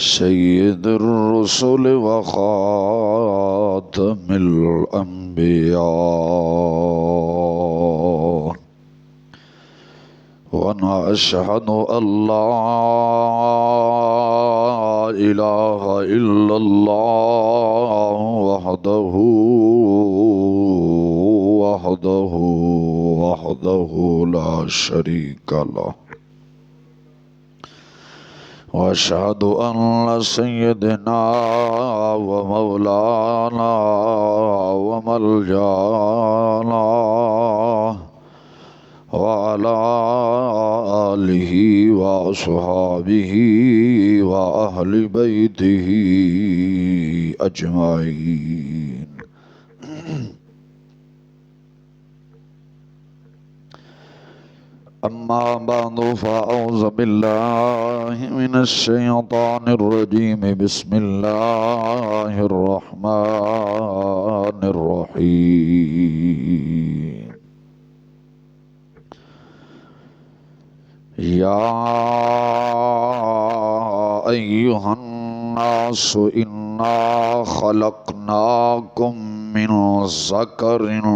सय्यदुर रुसुल व खातमिल अंबिया व नशहदु अल्ला इलाहा इल्लल्लाह वहदहु वहदहु वहदहु ला शरीका लह व अशहदु अन्न सय्यदना व मौलाना व मलजाना व अला आलिहि व अस्हाबिहि व अहलि बैतिहि अजमाइन। अम्मा बअदु फ़अऊज़ु बिल्लाहि मिनश शैतानिर रजीम। बिस्मिल्लाहिर रहमानिर रहीम। या अय्युहन नासु इन्ना खलक़नाकुम मिन ज़करिन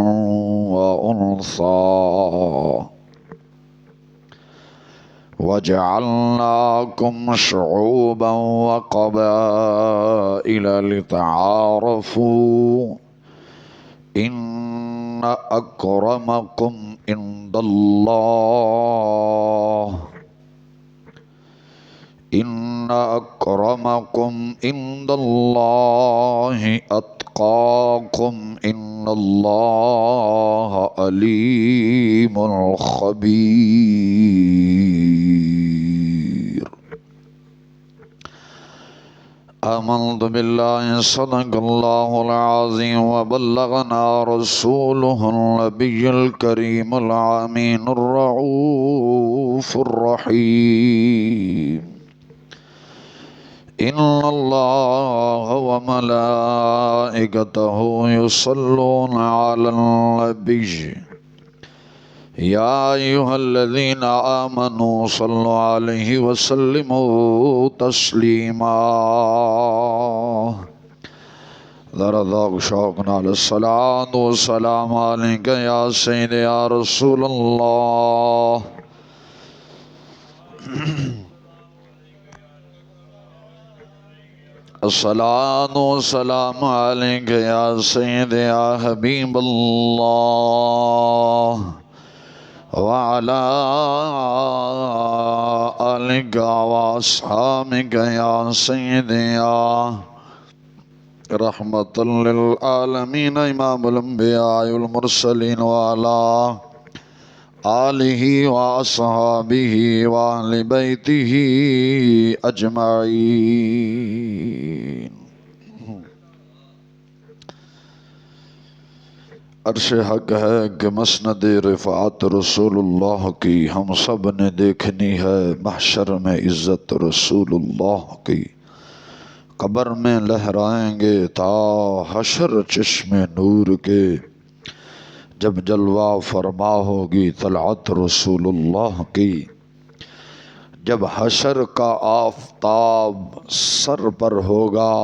व उन्सा वजअलनाकुम शुऊबन व क़बाइल लितआरफू इन्न अक्रमकुम इंदल्लाहि अत्क़ाकुम इन्नल्लाह अलीमुल खबीर। आमन्तु बिल्लाहि सदक़ल्लाहुल अज़ीम व बल्लगना रसूलुहुन नबियुल करीमुल अमीनुर रऊफ़ुर रहीम। इन्नल्लाह व मलाइकतहु युसल्लूना अलन नबिय्य या अय्युहल्लज़ीना आमनू सल्लु अलैहि व सल्लिमू तस्लीमा। ज़रा ज़ौक़ शौक़ नाल सलातो व सलाम अलैका या सय्यदी या रसूलल्लाह। अस्सलातु वस्सलामु अलैका या सय्यदी या हबीबल्लाह व अला आलिका व अस्हाबिका या सय्यदी या रहमतल लिल आलमीन इमामुल अंबिया वल मुरसलीन व अला आलिहि व अस्हाबिहि व अहलि बैतिहि अजमाइन। अर्श हक है कि मसनद रिफ़ात रसूलुल्लाह की हम सब ने देखनी है। महशर में इज़्ज़त रसूलुल्लाह की कब्र में लहराएंगे ता हशर चश्मे नूर के। जब जलवा फरमा होगी तलअत रसूलुल्लाह की। जब हशर का आफ़ताब सर पर होगा,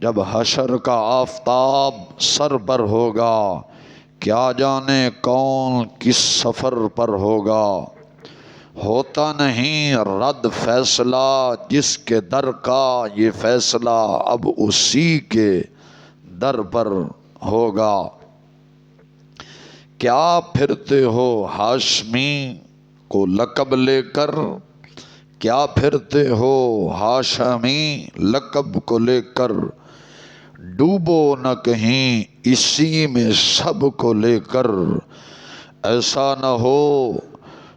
जब हशर का आफ़ताब सर पर होगा, क्या जाने कौन किस सफ़र पर होगा। होता नहीं रद्द फैसला जिसके दर का, ये फैसला अब उसी के दर पर होगा। क्या फिरते हो हाशमी को लक़ब लेकर, क्या फिरते हो हाशमी लक़ब को लेकर। डूबो न कहीं इसी में सब को लेकर। ऐसा न हो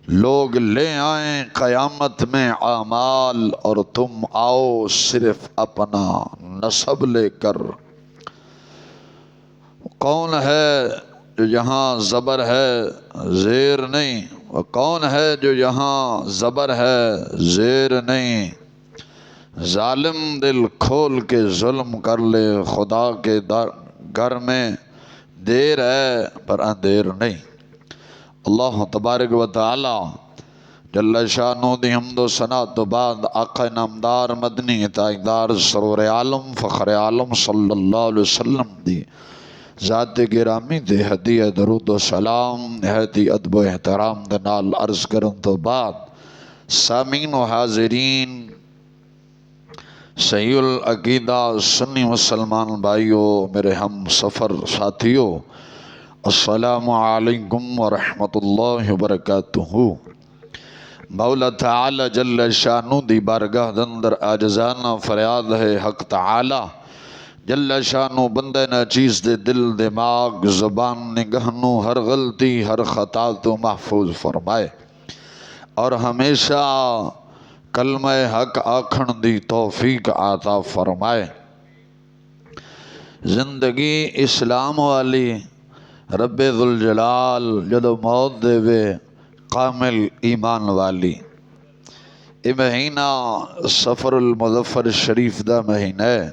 लोग ले आएं क़यामत में आमाल और तुम आओ सिर्फ अपना नसब लेकर। कौन है जो यहाँ ज़बर है ज़ेर नहीं, वह कौन है जो यहाँ ज़बर है ज़ेर नहीं। जालिम दिल खोल के जुल्म कर ले खुदा के घर में, देर है पर अंधेर नहीं। अल्लाह तबारक व तआला जल्ला शानो दी हमदो सना तो बाद आका नामदार मदनी ताजदार सरोवर आलम फ़ख्र आलम सल्लल्लाहु अलैहि वसल्लम दी ज़ात गिरामी दे हदिया दरूद व सलाम नहायती अदब व एहतराम दे नाल अर्ज़ करन तो बाद सामीन व हाज़रीन सहीउल अकीदा सुन्नी मुसलमान भाइयों मेरे हम सफ़र साथियों अस्सलामु अलैकुम व रहमतुल्लाहि व बरकातुहू। मौला ताला जल्ल शानु दी बारगाह दे अंदर आजज़ाना फरियाद है हक ताला जल्ल शानु बंदे न चीज़ दे दिल दिमाग ज़ुबान निगहनू हर गलती हर ख़ता तो महफूज फरमाए और हमेशा कलमा हक आखण दी तौफीक आता फरमाए। जिंदगी इस्लाम वाली रब्बे जुल जलाल जदों मौत देवे कामिल ईमान वाली। ये महीना सफ़रुल मुज़फ़्फ़र शरीफ दा महीना है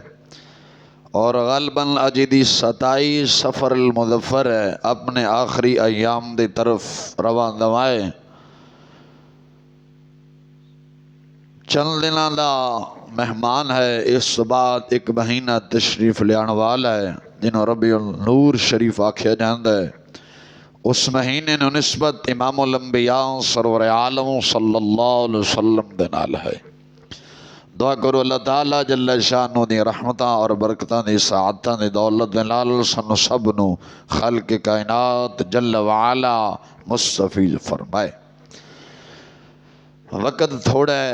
और ग़ालिबन अज दी 27 सफ़रुल मुज़फ़्फ़र है। अपने आखिरी अयाम दी तरफ रवां दवाए चंद दिना दा मेहमान है। इस बाद एक महीना तशरीफ लियाण वाला है जिन्हों रबीउल नूर शरीफ आख्या जाता है। उस महीने ने निस्बत इमामुल अंबिया सरवर आलम सल्लल्लाहु अलैहि वसल्लम दे नाल है। दुआ करो अल्लाह ताला जल्ल शानो दी रहमतां और बरकतां दी सआदतां दी दौलत दे नाल सानू सब नू खालिक कायनात जल्ल वाला मुस्तफीज फरमाए। वक़्त थोड़ा है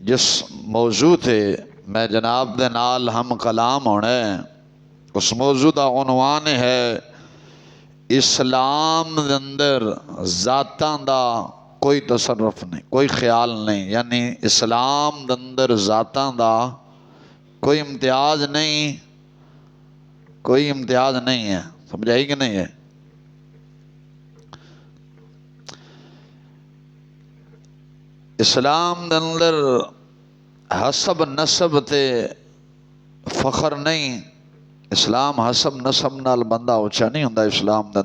जिस मौजू थे मैं जनाब दे नाल हम कलाम होना है उस मौजू का उन्वान है इस्लाम दे अंदर ज़ातां दा कोई तसर्रुफ नहीं कोई ख्याल नहीं, यानी इस्लाम दे अंदर ज़ातां दा कोई इम्तियाज़ नहीं, कोई इम्तियाज़ नहीं है। समझाई कि नहीं है? इस्लाम दे अंदर हसब नसब ते फ़ख्र नहीं। इस्लाम हसब नसब नाल बंदा उच्चा नहीं होंदा। इस्लाम दे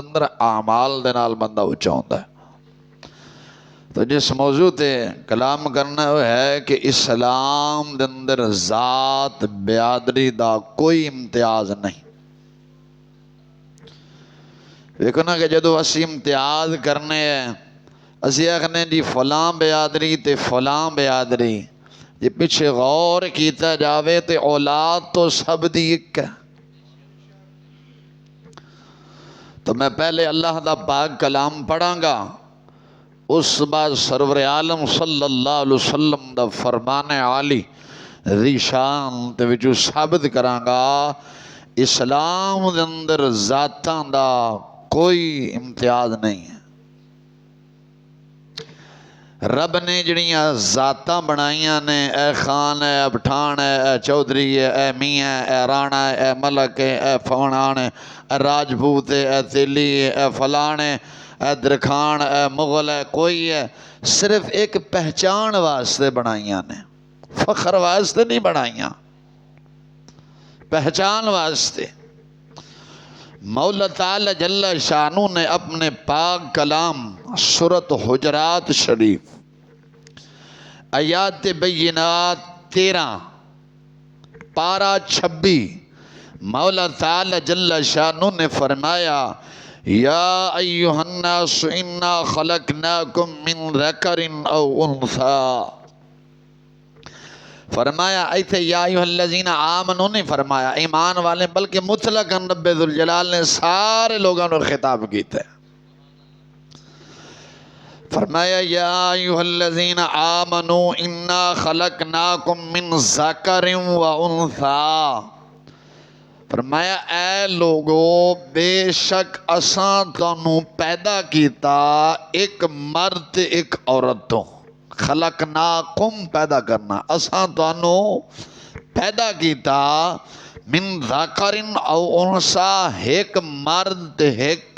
अंदर आमाल दे नाल बंदा उच्चा होंदा है। तो जिस मौजू ते कलाम करना वो है कि इस्लाम दे अंदर ज़ात बिरादरी दा कोई इम्तियाज़ नहीं। देखो ना कि जदों असी इम्तियाज़ करने हैं असी आखने जी फलां बिरादरी ते फलां बिरादरी, जे पिछे गौर किया जाए तो औलाद तो सब दी एक है। तो मैं पहले अल्लाह दा पाक कलाम पढ़ांगा उस बाद सरवर आलम सल्लल्लाहु अलैहि वसल्लम दा फरमाने आली ज़ीशान ते विचों साबित करांगा इस्लाम दे अंदर ज़ातां दा कोई इम्तियाज़ नहीं है। रब ने जड़ियाँ ज़ातां बनाइया ने ए खान है, ए पठान है, ए चौधरी है, ए मियाँ है, ए राणा है, ए मलक है, ए फलान है, ए राजपूत है, ए तेली है, ए फलान है, ए दरखान, ए मुगल है, कोई है, सिर्फ एक पहचान वास्ते बनाइया ने, फ़ख्र वास्ते नहीं बनाइया, पहचान वास्ते। मौला ताला जल्ला शानू ने अपने पाक कलाम सूरत हुजरात शरीफ आयात बय्यिनात 13 पारा 26 मौला ताला जल्ला शानू ने फरमाया या अय्युहन्नास इन्ना खलकनाकुम मिन ज़करिन औ उन्सा। फरमाया ऐसे या अय्युहल्लज़ीना आमनू नहीं फरमाया ईमान वाले, बल्कि मुतलकन रब्बे ज़ुल जलाल ने सारे लोगों को खिताब किया है। फरमाया या अय्युहल्लज़ीना आमनू इन्ना खलकनाकुम मिन ज़करिन व उन्सा। फरमाया ए लोगो बेशक असां तुहानू पैदा किया एक मर्द एक औरत तो। खलकनाकुम पैदा करना, असां तुहानू पैदा किया मिन ज़करिन औ उन्सा, एक मर्द ते एक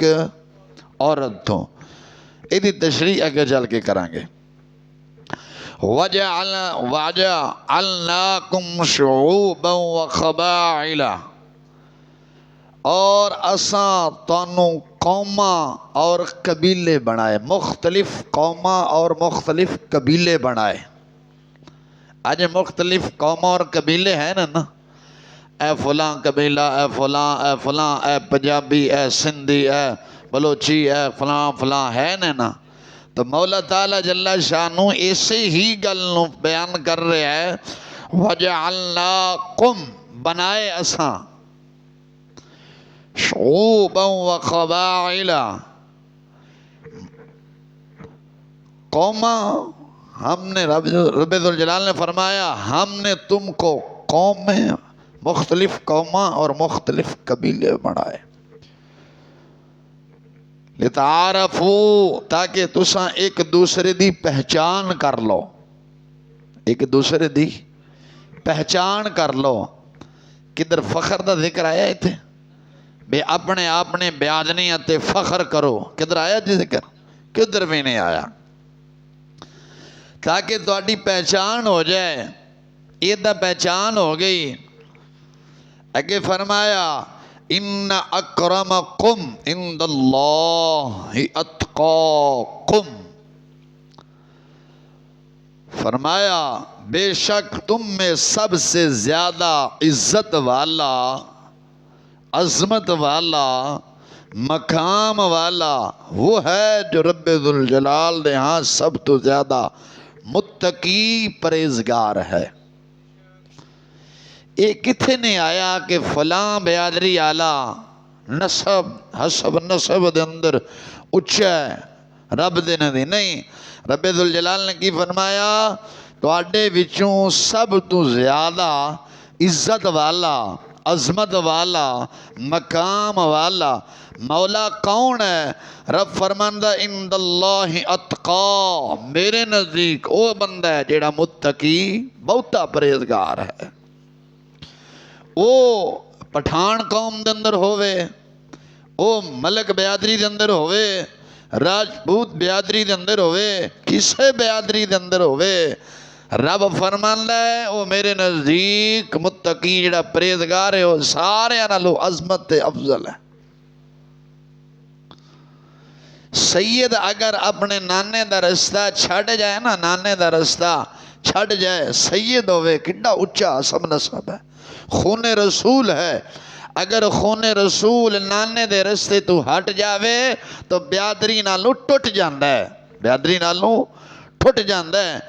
औरत तो। इहदी तशरीह अगे चल के करांगे। वजअलनाकुम शुऊबन व क़बाइला, और असां तुहानू कौमा और कबीले बनाए, मुख्तलिफ कौमा और मुख्तलिफ कबीले बनाए। आज मुख्तलिफ कौमा और कबीले हैं ना, ए फलां कबीला, ए फलां, ए फलां, ए पंजाबी, ए सिंधी, ए बलोची, ए फलां फलां है ना। तो मौला ताला जल्ला शानू इसे ही गल बयान कर रहे हैं, वजअलनाकुम बनाए असां शुऊबन व क़बाइला, कौमा हमने, रब्बुल जलाल ने फरमाया हमने तुमको कौमें, मुख्तलिफ कौमा और मुख्तलिफ कबीले बनाए, लितारफू ताकि तुसा एक दूसरे दी पहचान कर लो, एक दूसरे दी पहचान कर लो। किधर फखर का जिक्र आया इत्थे, बे अपने आपने ब्यादनी ते फखर करो, किधर आया जी जिक्र? किधर भी नहीं आया। ताकि तुहाडी पहचान हो जाए, इदा पहचान हो गई। अगे फरमाया इन्ना अक्रमकुम इंदल्लाहि अत्काकुम, फरमाया बेशक तुम में सबसे ज्यादा इज्जत वाला, अजमत वाला, मकाम वाला वो है जो रब्बुल जलाल ने यहाँ सब तो ज्यादा मुत्तकी परहेजगार है। ये किथे नहीं आया कि फलां बिरादरी आला नसब हसब नसब दे अंदर उच्चा है, रब दे नहीं। रब्बुल जलाल ने की फरमाया, तुहाडे विचों सब तो ज्यादा इज्जत वाला, अजमत वाला, मकाम वाला मौला कौन है? रब फरमांदा इंदल्लाहि अत्का, मेरे नजदीक वो बंदा है जेड़ा मुत्तकी बहुता परहेजगार है। वो पठान कौम दे अंदर होवे, वो मलक बिरादरी दे अंदर होवे, राजपूत बिरादरी दे अंदर होवे, किसे बिरादरी दे अंदर होवे, रब फरमांदा है वो मेरे नजदीक मुत्तकी जेड़ा परहेजगार है वो सारे नालों अजमत ते अफजल है। सैयद अगर अपने नाने दा रस्ता छड़ जाए ना, नाने दा रस्ता छड़ जाए, सैयद होवे किड्डा उच्चा सब नसब है, खूने रसूल है। अगर खूने रसूल नाने दे रस्ते तू हट जावे तो ब्यादरी नालों टुट जांदा है, ब्यादरी नालों टुट जांदा है।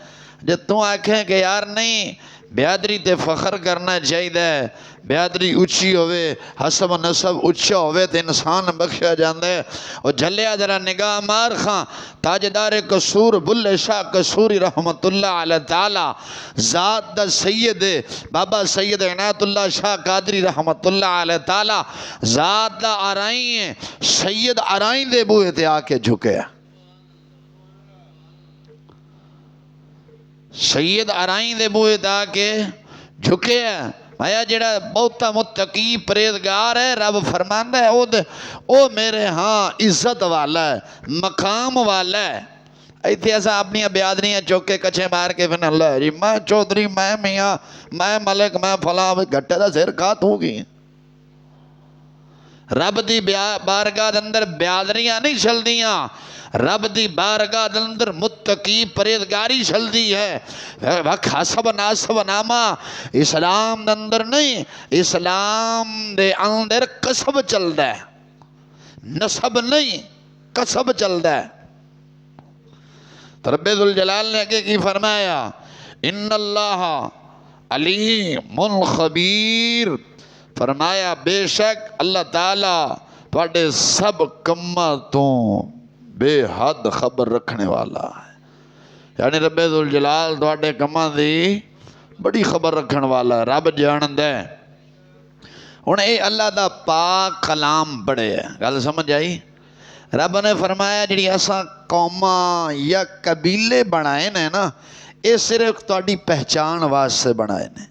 जे तू आखें कि यार नहीं ब्यादरी ते फखर करना चाहिए, ब्यादरी उच्ची होवे, हसब नसब उच्चा होवे तो इंसान बख्शा जाता है। और झलिया जरा निगाह मार खां ताजदार कसूर बुल्ले शाह कसूरी रहमतुल्लाह अलैह ताला ज़ात दा सैयद बाबा सैयद इनायतुल्लाह शाह कादरी रहमतुल्लाह अलैह ताला ज़ात दा आराई है, सैयद आराई दे बूहे ते आके झुके, सैयद आराई दे बूहे ते आके झुके है। भाया जेड़ा बहुता मुत्तकी परहेजगार है, रब फरमांदा है ओ मेरे हाँ इज्जत वाला है, मकाम वाला है। इतने असा अपनी ब्यादरियां चौके कच्छे मार के फिर अल्लाह जी मैं चौधरी, मैं मियाँ, मैं मलिक, मैं फला, घट्टे का सिर खा तूगी। रब दी बारगाह दे अंदर ब्यादरियां नहीं चलदियां, रब दी बारगाह दे अंदर मुत्तकी परहेजगारी चलदी है। वख हसब नासब नामा इस्लाम दे अंदर नहीं, इस्लाम दे अंदर कसब चलदा है, नसब नहीं कसब चलदा है। तो रब्बुल जलाल ने आगे की फरमाया इन्नल्लाह अलीमुल खबीर, फरमाया बेशक अल्लाह ताला तुहाडे सब कम्मां तो बेहद खबर रखने वाला है। यानी रब्बुल जलाल तुहाडे कम्मां दी बड़ी खबर रखने वाला है, रब जानदा है। हुण ये अल्लाह दा पाक कलाम पढ़े है, गल समझ आई? रब ने फरमाया जी असा कौमां या कबीले बनाए ने ना, ये सिर्फ तुहाडी पहचान वास्ते बनाए ने।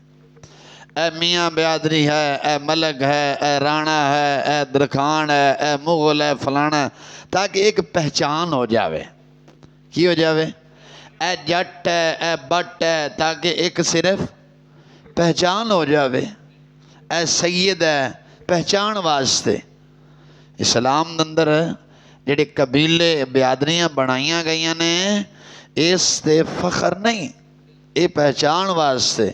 ए मियाँ बिरादरी है, ए मलक है, ए राणा है, ए दरखान है, ए मुगल है, फलाना है, ताकि एक पहचान हो जावे। की हो जावे? ए जट है, ए बट है, ताकि एक सिर्फ पहचान हो जावे। ए सैयद है पहचान वास्ते, इस्लाम दे अंदर जेडे कबीले बिरादरियां बनाईया गई ने इस ते फखर नहीं, ये पहचान वास्ते।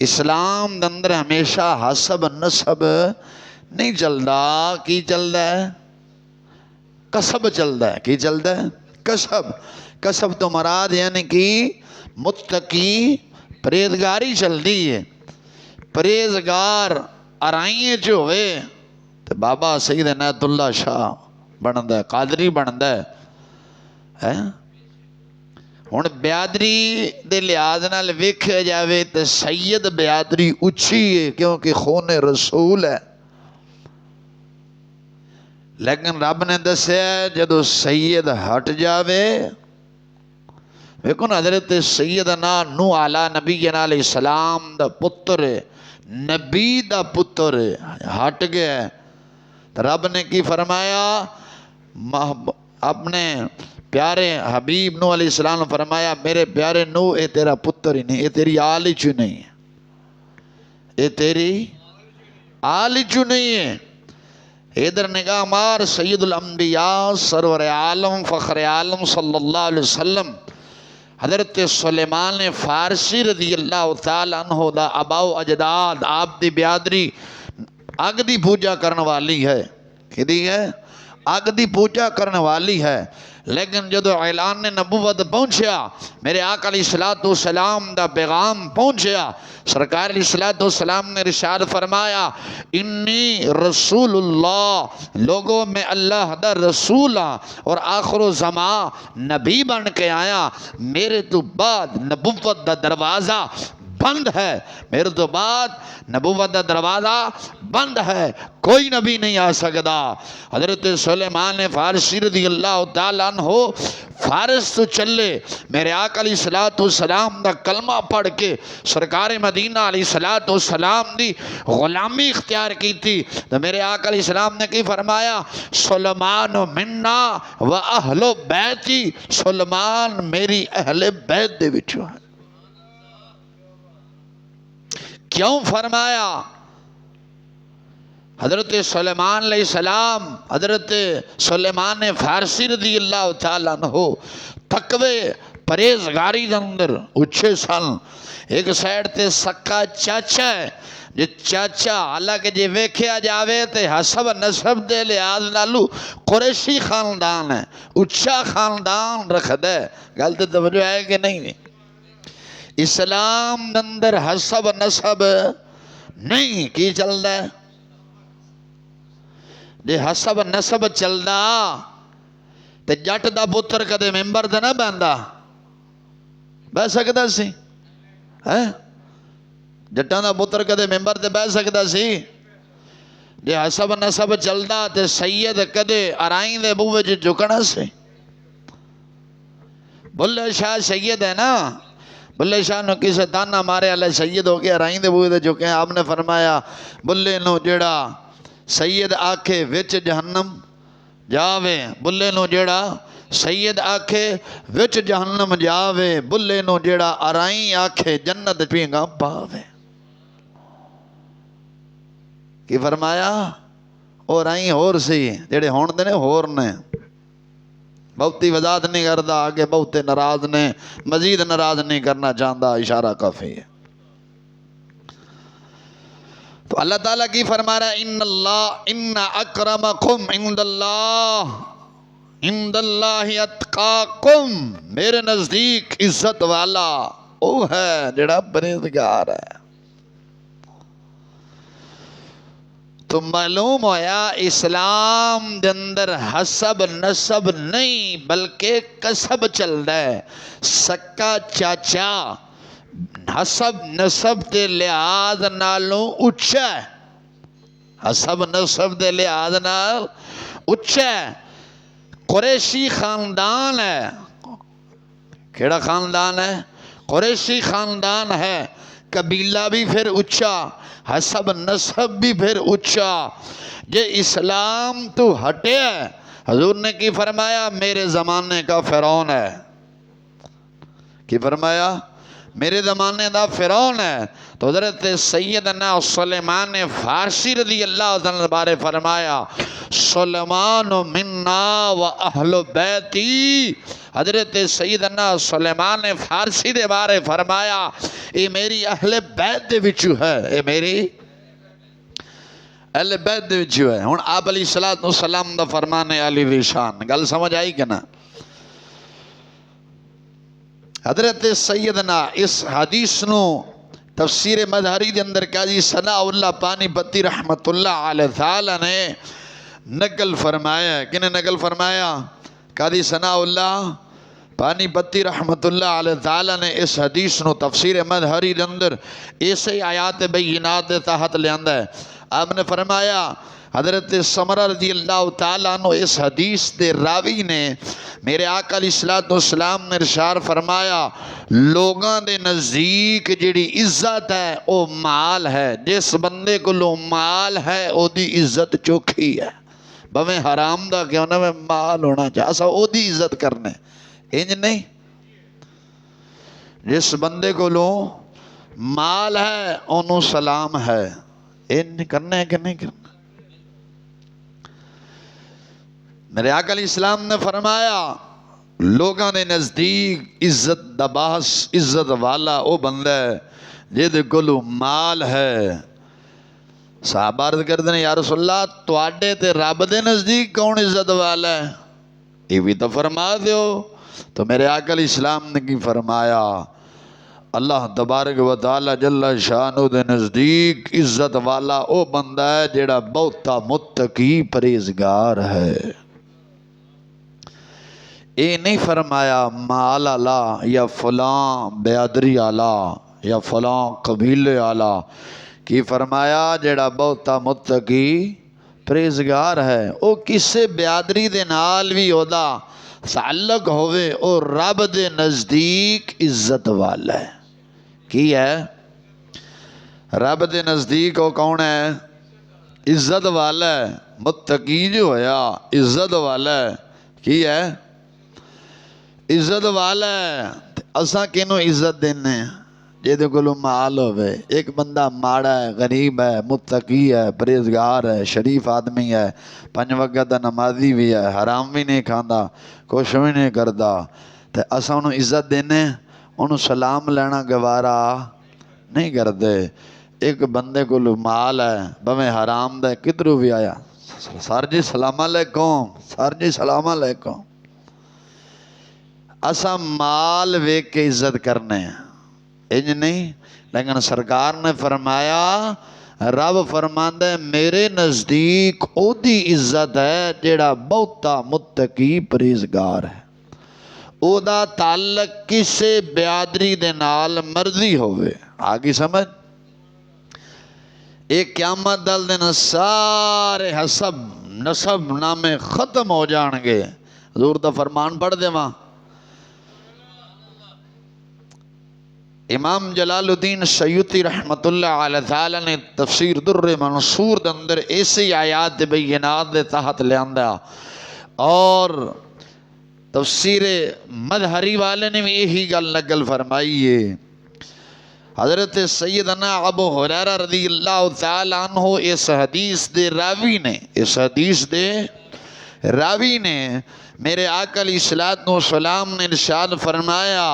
इस्लाम दे अंदर हमेशा हसब नसब नहीं चलता। की चलता है? कसब चलता है। की चलता है? कसब। कसब तो मराद यानी कि मुत्तकी परहेजगारी चलती है। परहेजगार अराइए च होवे तो बाबा सईद इनायतुल्ला शाह बनता है, कादरी बनता है। हुण बिरादरी दे लिहाज नाल वेख्या जाए तो सैयद बिरादरी उच्ची है क्योंकि खून रसूल है। लेकिन रब ने दस्या जदों सैयद हट जावे, वेखो ना हजरत सैयदना नूह आला नबी अलैहिस्सलाम दा पुत्र नबी दा पुत्र हट गया तो रब ने की फरमाया? अपने प्यारे हबीब नूह अलैहिस्सलाम ने फरमाया मेरे प्यारे नूह ये तेरा पुत्र ही नहीं, ये तेरी आल ही चू नहीं है, ये तेरी आल ही चू नहीं है। इधर निगाह मार सैयदुल अंबिया सरवर आलम फ़ख्र आलम सल्लल्लाहु अलैहि वसल्लम हज़रत सुलेमान फ़ारसी रज़ी अल्लाह तआला अन्हु दा अबाओ अजदाद आप दी बिरादरी अग दी पूजा करने वाली है। किदी है? अग दी पूजा करने वाली है। लेकिन जदों ऐलान नबूवत पहुंचा, मेरे आका अलैहिस्सलातु सलाम दा पैगाम पहुंचा, सरकार अलैहिस्सलातु सलाम ने इरशाद फरमाया इन्नी रसूलुल्लाह, लोगों में अल्लाह दा रसूल और आखिर ज़मा नबी बन के आया। मेरे तो बाद नबूवत दा दरवाज़ा बंद है, मेरे तो बाद नबूवत दा दरवाज़ा बंद है, कोई नबी नहीं आ सकता। हज़रत सुलेमान फ़ारसी रज़ी अल्लाह तआला अन्हु फारस तो चले, मेरे आका अलैहिस्सलातु सलाम दा कलमा पढ़ के सरकार मदीना अलैहिस्सलातु सलाम दी गुलामी इख्तियार की थी। तो मेरे आका अलैहिस्सलाम ने की फरमाया सुलेमान मिन्ना व अहलो बैती, सुलेमान मेरी अहले बैत दे विचों है। क्यों फरमाया? हज़रत सुलेमान अलैहिस्सलाम, हज़रत सुलेमान फ़ारसी रज़ी अल्लाह तआला अन्हु तकवे परहेजगारी दे अंदर उच्चे सन। एक साइड ते सक्का चाचा है, जे चाचा हालांकि जे वेख्या जावे तो हसब नसब दे लिहाज नालू कुरैशी खानदान है, उच्चा खानदान रखदा है। गल ते तवज्जो है कि नहीं? इस्लाम दे अंदर हसब नसब नहीं। की चलता है? जे हसब नसब चलदा तो जट दा पुत्र कदे मैंबर ते ना बहंदा, बह सकदा सी? है जट्टां दा पुत्र कदे मैंबर ते बह सकदा सी? जे हसब नसब चलदा तो सैयद कदे अराई दे बूहे च झुकना सी? बुल्ले शाह सैयद है ना, बुल्ले शाह ने किसी ताना मारे अल्लाह सैयद हो गया, राई दे बूहे ते झुके। आपने फरमाया बुल्ले नो जेड़ा सैयद आखे विच जहन्नम जावे, बुल्ले नो जेड़ा सैयद आखे विच जहन्नम जावे, बुल्ले नो जेड़ा अराई आखे जन्नत पींगा पावे। की फरमाया? ओ राई होर सी, जेड़े हुण दे ने होर ने। बहुती वजाहत नहीं करता, आगे बहुते नाराज ने, मजीद नाराज नहीं करना चाहता, इशारा काफी है। तो अल्लाह ताला की फरमा रहा है इन्ना अक्रमकुम इंदल्लाहि अत्काकुम, मेरे नजदीक इज्जत वाला वो है जेड़ा परहेजगार है। तो मालूम होया इस्लाम दे अंदर हसब नसब नहीं बल्कि कसब चलता है। सक्का चाचा हसब नसब के लिहाज नालों उच्चा है, हसब नसब के लिहाज नाल उच्चा है। कुरैशी खानदान है। केड़ा खानदान है? कुरैशी खानदान है। कबीला भी फिर उच्चा, हसब नसब भी फिर उच्चा। जे इस्लाम तो हटे, हजूर ने की फरमाया मेरे ज़माने का फ़िरौन है। की फरमाया? मेरे ज़माने का फ़िरौन है। तो हज़रत सैयदना सुलेमान फ़ारसी रज़ी अल्लाह तआला बारे फरमाया सुलेमान मिन्ना व अहल बैती। हजरत सैयदना सुलेमान ने फारसी दे बारे फरमाया ये मेरी अहले बैत दे विचों है, ये मेरी अहले बैत दे विचों है। हुण आप अलैहिस्सलातु वस्सलाम दा फरमान है अली दी शान। गल समझ आई कि ना? हजरत सैयदना इस हदीस नू तफसीर मजहरी के अंदर काजी सनाउल्लाह पानीपती रहमतुल्लाह अलैहि ने नकल फरमाया। किने नकल फरमाया? काजी सनाउल्लाह पानीपती रहमतुल्लाह अलैहि ने इस हदीस नू तफसीर मजहरी के अंदर ऐसे आयात बैयिनात के तहत लियांदा है। आपने फरमाया हजरत समरा रज़ी अल्लाह तआला अन्हु इस हदीस के रावी ने मेरे आका अलैहिस्सलातु वस्सलाम ने इरशाद फरमाया लोगों के नज़दीक जिहड़ी इज्जत है वह माल है। जिस बंदे को माल है ओदी इज्जत चोखी है, भावें हराम दा क्यों ना माल होना चाहिए, असा ओदी इज्जत करने। इंज नहीं, जिस बंदे को माल है ओनू सलाम है, इंज करना है कि नहीं करना? मेरे आका अलैहिस्सलाम ने फरमाया लोगों के नज़दीक इज्जत दबास इज्जत वाला वो बंदा है जिहदे कोल माल है। साहबा अर्ज़ करदे ने या रसूलल्लाह तुहाडे ते रब दे नज़दीक कौन इज्जत वाला है, ये भी तो फरमा दो। तो मेरे आका अलैहिस्सलाम ने की फरमाया अल्लाह तबारक व तआला जल्ल शानो दे नज़दीक इज्जत वाला वो बंदा है जेड़ा बहुता मुत्तकी परहेज़गार है। ये नहीं फरमाया माल आला या फलां बेअदरी आला या फलां कबीले आला, की फरमाया जेड़ा बहुता मुत्तकी परहेज़गार है वो किसे बेअदरी दे नाल भी ओदा ताल्लुक होवे ओ रब दे नज़दीक इज्जत वाला है। की है? रब दे नज़दीक वो कौन है? इज्जत वाला है। मुत्तकी जो होया इज्जत वाला है। की है? इज्जत वाला है। असा किनू इज्जत देने जिहदे कोल माल होवे। एक बंदा माड़ा है, गरीब है, मुत्तकी है, परहेज़गार है, शरीफ आदमी है, 5 वक़्त दा नमाजी भी है, हराम भी नहीं खांदा, कुछ भी नहीं करता, तो असा उन्होंने इज्जत देने, उन्होंने सलाम लेना गवारा नहीं करते। एक बंदे को माल है भावें हराम दा किधरों भी आया, सर जी सलाम अलैकुम, सर जी सलाम अलैकुम। असा माल वेख के इज्जत करने इंज नहीं। लेकिन सरकार ने फरमाया रब फरमांदा है मेरे नज़दीक ओदी इज्जत है जेड़ा बहुता मुत्तकी परहेज़गार है। ओदा ताल्लुक किसे बेअदरी दे नाल मर्जी होवे। आगे समझ? एक क़यामत दल दिन सारे हसब नसब नामे खत्म हो जाएंगे। हज़ूर दा फरमान पढ़ देवां। इमाम जलालुद्दीन सयूती रहमतुल्लाह अलैहि ने तफसीर दुर्र मंसूर के अंदर ऐसी आयात बैयिनात के तहत लियांदा और तफसीर मजहरी वाले ने भी यही गल नकल फरमाई है। हज़रत सैयदना अबू हुरैरा रज़ियल्लाहु तआला अन्हु इस हदीस दे रावी ने मेरे आका अलैहिस्सलातु वस्सलाम ने इरशाद फरमाया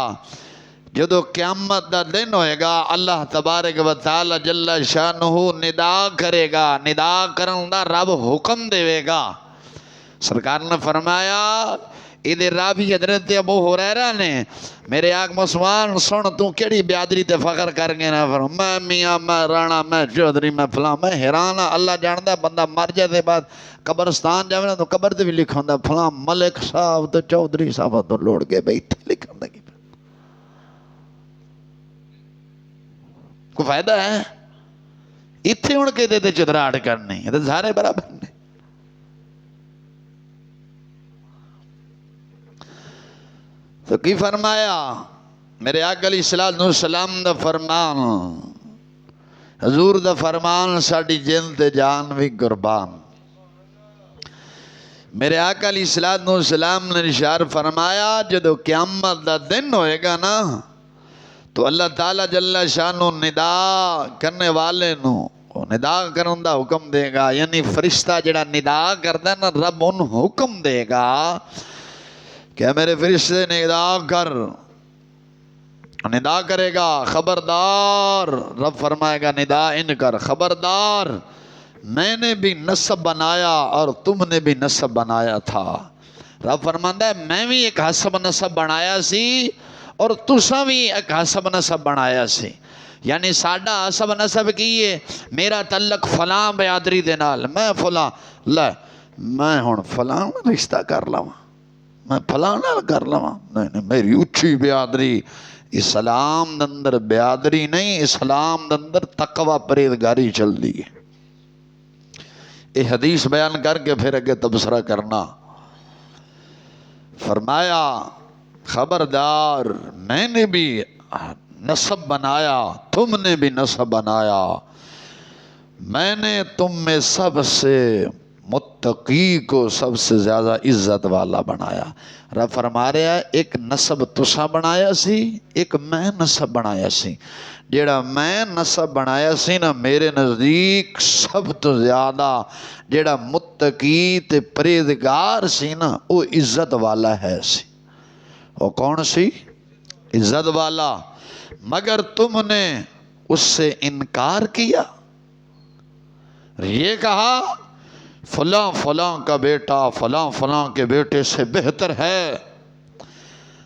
जदों क़यामत दा दिन होएगा अल्लाह तबारक व तआला जल्ल शानुहु निदा करेगा। निदा करन दा रब हुक्म देवेगा। सरकार ने फरमाया इहदे रावी हजरत अबू हुरैरा ने मेरे आक मुसलमान सुन तू केड़ी बेअदरी ते फख्र कर गया ना। फिर मैं मियाँ मैं राणा मैं चौधरी मैं फलां। मैं हैरान हाँ अल्लाह जानदा बंदा मर जाए के बाद कब्रस्तान जावे ना तो कब्र ते भी लिखा होंदा फलां मलिक साहब तो चौधरी साहब तो लोड़ के बैठे लिखा होंदा। कोई फायदा है इत्थे हुण के दे चुदराहट करनी है तो सारे बराबर ने। तो की फरमाया मेरे आका अलैहिस्सलातु वस्सलाम दा फरमान हजूर दा फरमान साडी जिंद ते जान भी कुर्बान। मेरे आका अलैहिस्सलातु वस्सलाम ने इरशाद फरमाया जदों क़यामत दा दिन होएगा ना तो अल्लाह ताला जल्ल शानो निदा करने वाले नू वो निदा करन दा हुक्म देगा, यानी फरिश्ता जिहड़ा निदा करदा ना रब उन्हें हुक्म देगा क्या मेरे फरिश्ते निदा कर, निदा करेगा खबरदार। रब फरमाएगा निदा इन कर, खबरदार मैंने भी नस्ब बनाया और तुमने भी नस्ब बनाया था। रब फरमांदा है मैं भी एक हसब नस्ब बनाया सी और तुसा भी एक हसब नस्ब बनाया सी। यानी साडा हसब नस्ब की है, मेरा तल्लक फलां बिरादरी दे नाल, मैं फलां लै मैं हुण फलां रिश्ता कर लवां, मैं फलां नाल कर लवां, नहीं नहीं मेरी उच्ची बिरादरी। इस्लाम दे अंदर बिरादरी नहीं, इस्लाम दे अंदर तकवा परहेजगारी चलती है। ये हदीस बयान करके फिर अगे तबसरा करना। फरमाया खबरदार मैंने भी नस्ब बनाया, तुमने भी नस्ब बनाया, मैंने तुम में सबसे मुत्तकी को सबसे ज़्यादा इज्जत वाला बनाया। रब फरमा रहा है एक नस्ब तुसा बनाया सी, एक मैं नस्ब बनाया सी। जेड़ा मैं नस्ब बनाया सी ना मेरे नज़दीक सब तो ज़्यादा जेड़ा मुत्तकी ते परहेजगार सी ना वो इज्जत वाला है सी। वो कौन सी? इज्जत वाला। मगर तुमने उससे इनकार किया, ये कहा फलां फलां का बेटा फलां फलां के बेटे से बेहतर है।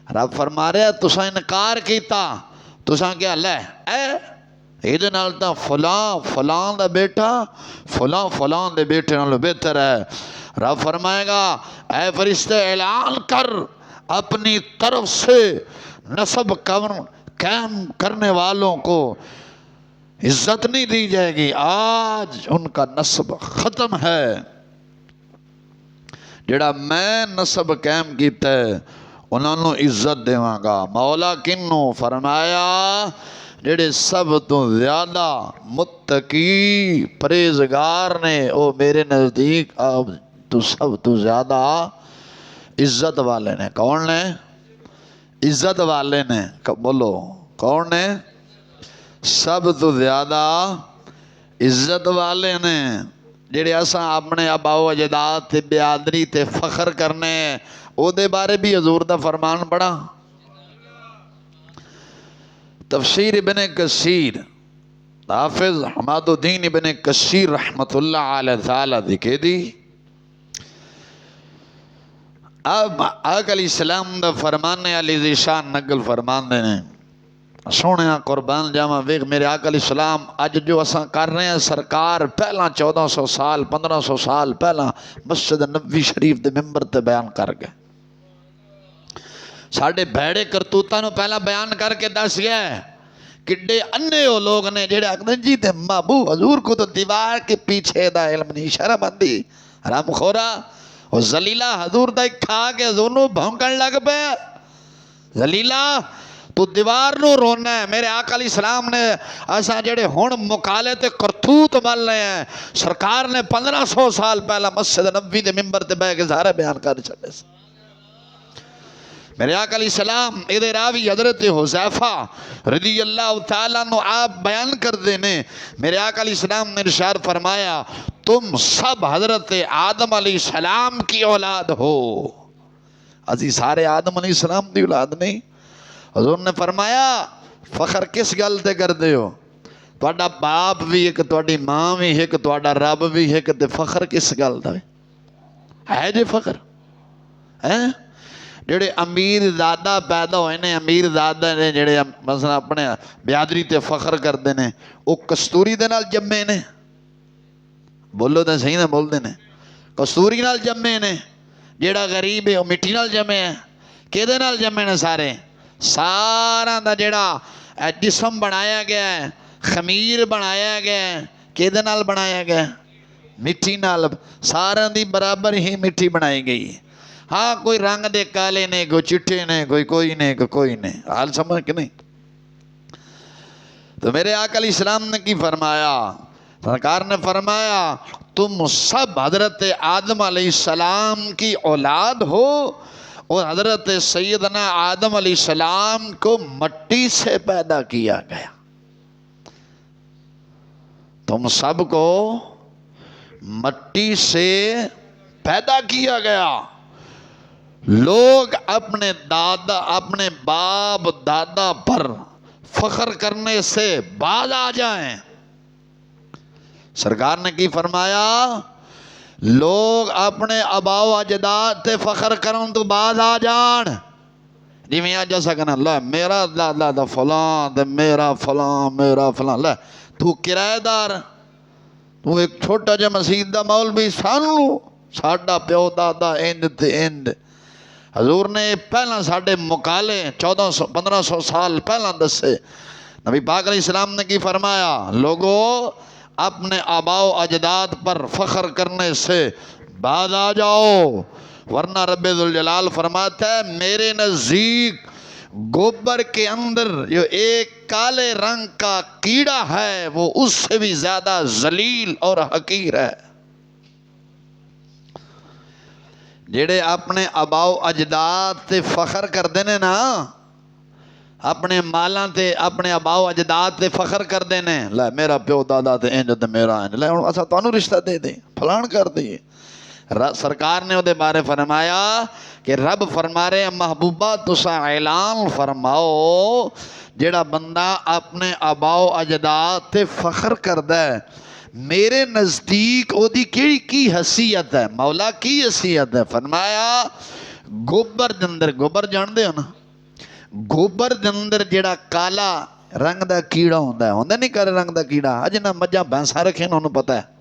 रब फरमा रहा तुसा इनकार किया, तुसा क्या लै ਇਹਦੇ ਨਾਲ ਤਾਂ फलां दा बेटा फलां दे बेटे नाल बेहतर है। रब फरमाएगा ऐ फरिश्ते ऐलान कर अपनी तरफ से नस्ब कायम करने वालों को इज्जत नहीं दी जाएगी, आज उनका नस्ब खत्म है। जेड़ा मैं नस्ब कायम किया है उन्होंने इज्जत देवांगा। मौला किन्नू फरमाया जेड़े सब तो ज़्यादा मुत्तकी परहेजगार ने वो मेरे नज़दीक अब तो सब तो ज़्यादा इज्जत वाले ने। कौन ने? इज्जत वाले ने। बोलो कौन ने? सब तो ज़्यादा इज्जत वाले ने। जेड़े असा अपने अबाओ अजदाद ते बिरादरी ते फखर करने ओदे बारे भी हजूर दा फरमान पढ़ा। तफसीर इब्ने कसीर हाफिज हमादुद्दीन इब्ने कसीर रहमतुल्लाह अलैहि दिखे दी। अब आक अलैहिस्सलाम दा फरमान अली ज़िशान नकल फरमान ने सोने कुर्बान जावा वेख मेरे आका अलैहिस्सलाम अज जो असा कर रहे हैं सरकार पहला 1400 साल 1500 साल पहला मस्जिद नबवी शरीफ के मैंबर ते बयान कर गए। साढ़े भैड़े करतूतां नूं पहला बयान करके दस गया किड्डे अन्ने वो लोग ने जेड़े आखदे जी ते बाबू हजूर को तो दीवार के पीछे दा इल्म नहीं, शर्म आंदी हराम खोरा और जलीला हजूर दा खा के हजूर नूं भौंकण लग पे। जलीला तू दीवार नूं रोना है। मेरे आका अलैहिस्सलाम ने असा जेड़े हुण मुकाले ते करतूत मल रहे हैं सरकार ने 1500 साल पहला मस्जिद नबवी दे मिंबर ते बह के सारे बयान कर छड़े। मेरे आका अलैहिस्सलाम इहदे रावी हजरत हुज़ैफा रज़ी अल्लाह तआला अन्हु आप बयान करते ने मेरे आका अलैहिस्सलाम ने इरशाद फरमाया तुम सब हजरत आदम अलैहिस्सलाम की औलाद हो। अजी सारे आदम अलैहिस्सलाम की औलाद नहीं। हजूर ने फरमाया फखर किस गल ते करते हो? तुहाडा बाप भी एक, तुहाडी मां भी एक, तुहाडा रब भी एक, ते फखर किस गल दा है जे? फखर है जेड़े अमीर ज़ादा पैदा होए ने, अमीर ज़ादा ने जेड़े मसला अपने बिरादरी ते फखर करते हैं वो कस्तूरी दे नाल जम्मे ने। बोलो तो सही ना बोलते ने। कस्तूरी नाल जम्मे ने। जेड़ा गरीब है वो मिट्टी नाल जमे है। किहदे नाल जमे ने? सारे सारा दा जेड़ा जिस्म बनाया गया है खमीर बनाया गया है किहदे नाल बनाया गया? मिट्टी नाल। सारा दी बराबर ही मिट्टी बनाई गई। हाँ कोई रंग दे काले ने, कोई चिट्टे ने, कोई ने, कोई ने। हाल समझ के नहीं? तो मेरे आका अलैहिस्सलाम ने की फरमाया? सरकार ने फरमाया तुम सब हजरत आदम अलैहिस्सलाम की औलाद हो और हजरत सैयदना आदम अलैहिस्सलाम को मट्टी से पैदा किया गया। तुम सबको मट्टी से पैदा किया गया। लोग अपने दादा अपने बाप दादा पर फख्र करने से बाज आ जाएं। सरकार ने की फरमाया, लोग अपने अबाओ अजदाद से फख्र करन तो बाज आ जान। जिमें अज असा कहना लै मेरा दादा दा फलां ते मेरा फलां लै तू किराएदार, तू एक छोटा जिहा मसीत दा मौलवी, सानू साडा प्यो दादा इंज ते इंज। हजूर ने पहला साडे मुकाले 1400-1500 साल पहला दसे। नबी पाक अलैहिस्सलाम ने की फरमाया, लोगो अपने आबाओ अजदाद पर फख्र करने से बाज आ जाओ, वरना रब्बे जुल जलाल फरमाता है मेरे नज़दीक गोबर के अंदर जो एक काले रंग का कीड़ा है वो उससे भी ज्यादा जलील और हकीर है। जेड़े अपने अबाओ अजदाद ते फख्र करते ने ना, अपने मालां ते अपने अबाओ अजदाद ते फख्र करते ने, लै मेरा प्यो दादा ते इंज ते मेरा इंज, लै हुण असां तुहानू रिश्ता दे दें फलान कर दईए। सरकार ने उहदे बारे फरमाया कि रब फरमा रहे महबूबा तुसा ऐलान फरमाओ, जेड़ा बंदा अपने अबाओ अजदाद ते फख्र करदा है, मेरे नज़दीक ओदी केड़ी की हसीयत है, मौला की हसीयत है। फरमाया गोबर दे अंदर, गोबर जानते हो ना, गोबर दे अंदर जेड़ा काला रंग दा कीड़ा होंदा है, होंदा नहीं काले रंग दा कीड़ा, अज ना मझां भैंसा रखे उन्होंने पता है।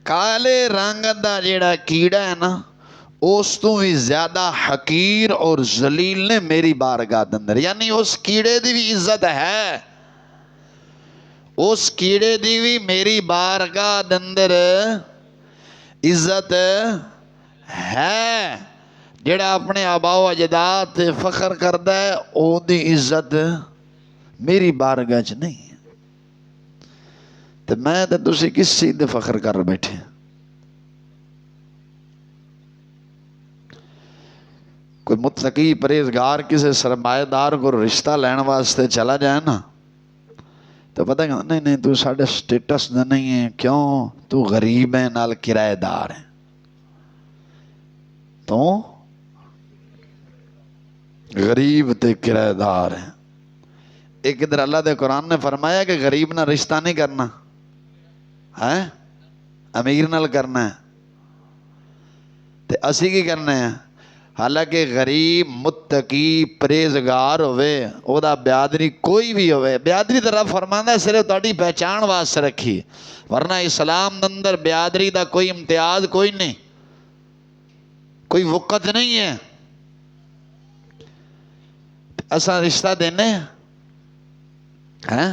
काले रंग दा जेड़ा कीड़ा है ना, उस तो भी ज्यादा हकीर और जलील ने मेरी बारगाह दे अंदर, यानी उस कीड़े दी भी इज्जत है, उस कीड़े दी भी मेरी बारगाह दे अंदर इज्जत है। जेड़ा अपने आबाओ अजदाद ते फख्र करदा है ओदी इज्जत मेरी बारगाह च नहीं है। तो मैं तो तुसी किस चीज दे फख्र कर बैठे? कोई मुत्तकी परहेजगार किसी सरमाएदार को रिश्ता लैन वास्ते चला जाए ना, तो पता है नहीं नहीं तू साढ़े स्टेटस दा नहीं है, क्यों तू गरीब है नाल किराएदार है, तो गरीब ते किराएदार है। एक इधर अल्लाह दे कुरान ने फरमाया कि गरीब ना रिश्ता नहीं करना है, अमीर नाल करना है। ते असी की करना है, हालांकि गरीब मुत्तकी परहेजगार होवे, ओदा ब्यादरी कोई भी होवे, ब्यादरी तो रब फरमांदा सिर्फ तुहाडी पहचान वास्ते रखी, वरना इस्लाम दे अंदर ब्यादरी दा कोई इम्तियाज कोई नहीं, कोई वक़्त नहीं है। असा रिश्ता देने हैं,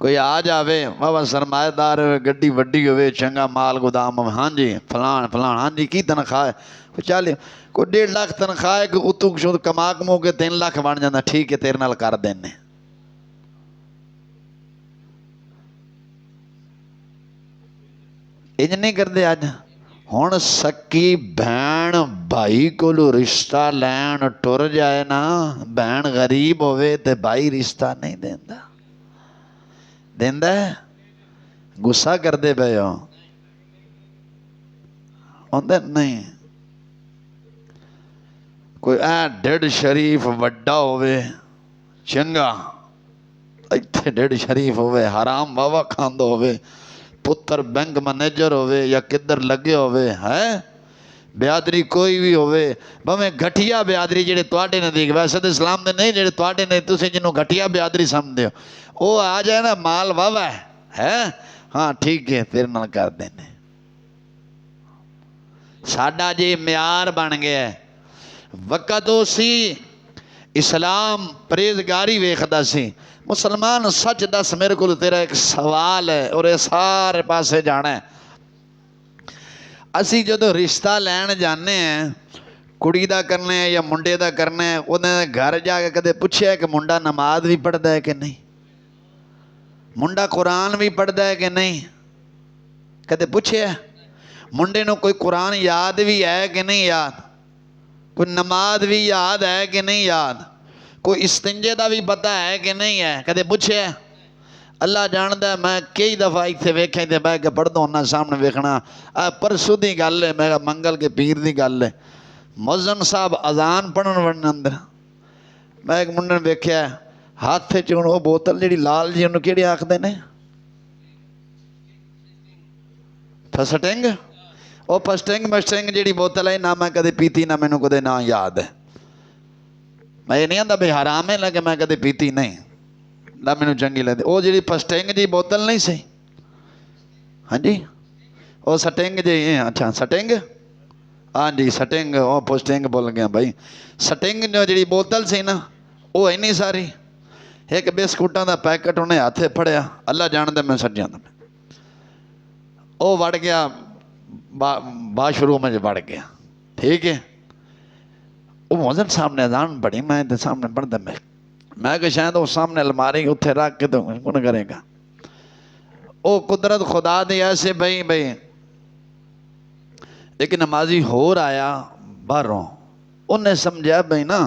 कोई आ जावे बाबा सरमाएदार हो, गड्डी वड्डी हो, चंगा माल गोदाम हो, हाँ जी फलान फलान, हाँ जी की तनख्वाह है, कोई चल कोई 1.5 लाख तनख्वाह है, उतू शुद्ध कमा कमो के 3 लाख बन जाता, ठीक है तेरे नाल कर देने। इंज नहीं करते अज। हुण सकी भैन भाई को रिश्ता लैन टुर जाए ना, भैन गरीब होवे ते भाई रिश्ता नहीं देंदा, देंदा है? गुस्सा करते पे हो? आंदे नहीं। कोई ढिड शरीफ वड्डा होवे चंगा, इत्थे ढिड शरीफ होवे, हराम वावा खांदा होवे, पुत्र बैंक मैनेजर होवे या किधर लगे होवे, है ब्यादरी कोई भी होवे, भावें घटिया ब्यादरी जेड़े तुहाडे नज़दीक, वैसे तो इस्लाम दे नहीं, जेड़े तुहाडे ने तुसीं जिन्हों घटिया ब्यादरी समझदे हो, वो आ जाए ना माल वावा है, हाँ ठीक है तेरे नाल कर देने। साडा जे म्यार बन गया, वक़्त सी इस्लाम परहेजगारी वेखदा सी। मुसलमान सच दस, मेरे को तेरा एक सवाल है और ये सारे पासे जाना है। असी जो रिश्ता लैन जाने हैं, कुड़ी दा करने है या मुंडे दा करना है, उन्हें घर जाके कदे पूछया कि मुंडा नमाज भी पढ़ता है कि नहीं, मुंडा कुरान भी पढ़ता है कि नहीं, कदे पूछया? मुंडे नूं कोई कुरान याद भी है कि नहीं याद, कोई नमाज भी याद है कि नहीं याद, कोई इस्तिंजे का भी पता है कि नहीं है, कदे पूछे? अल्लाह जानदा है मैं कई दफ़ा इत्थे वेख्या ते बह के पढ़दा होना सामने वेखना परसों दी गल है मेरा मंगल के पीर दी गल है मुअज्जिन साहब अजान पढ़न वड़न अंदर मैं एक मुंडे ने वेख्या हाथ च हुण वो बोतल जिहड़ी लाल जी उन्होंने किहड़ी आखदे ने फसटिंग वो फस्टिंग मस्टिंग जिहड़ी बोतल है ना मैं कदे पीती ना मैनू कदे ना याद है मैं ये नहीं आंदा भी हराम है लगे मैं कदे पीती नहीं ना मैनू चंगी लगती वो जी फस्टिंग जी बोतल नहीं सी हाँ जी वो सटिंग जी अच्छा सटिंग हाँ जी सटिंग वो फस्टिंग बोल गया भाई सटिंग जो जी बोतल सी ना वो इन्नी सारी एक बिस्कुटां का पैकेट उन्हें हाथे फड़िया अल्लाह जानदा मैं सज्जा वो वड़ गया बाशरूम में वड़ गया ठीक है वो मुअज्जिन साहब ने अज़ान पढ़ी मैं तो सामने पढ़दा मैं कि शायद वो सामने अलमारी उत्थे रख के तो कौन करेगा वो कुदरत खुदा दी ऐसे भाई भाई एक नमाजी होर आया बाहरों उन्हें समझा भाई ना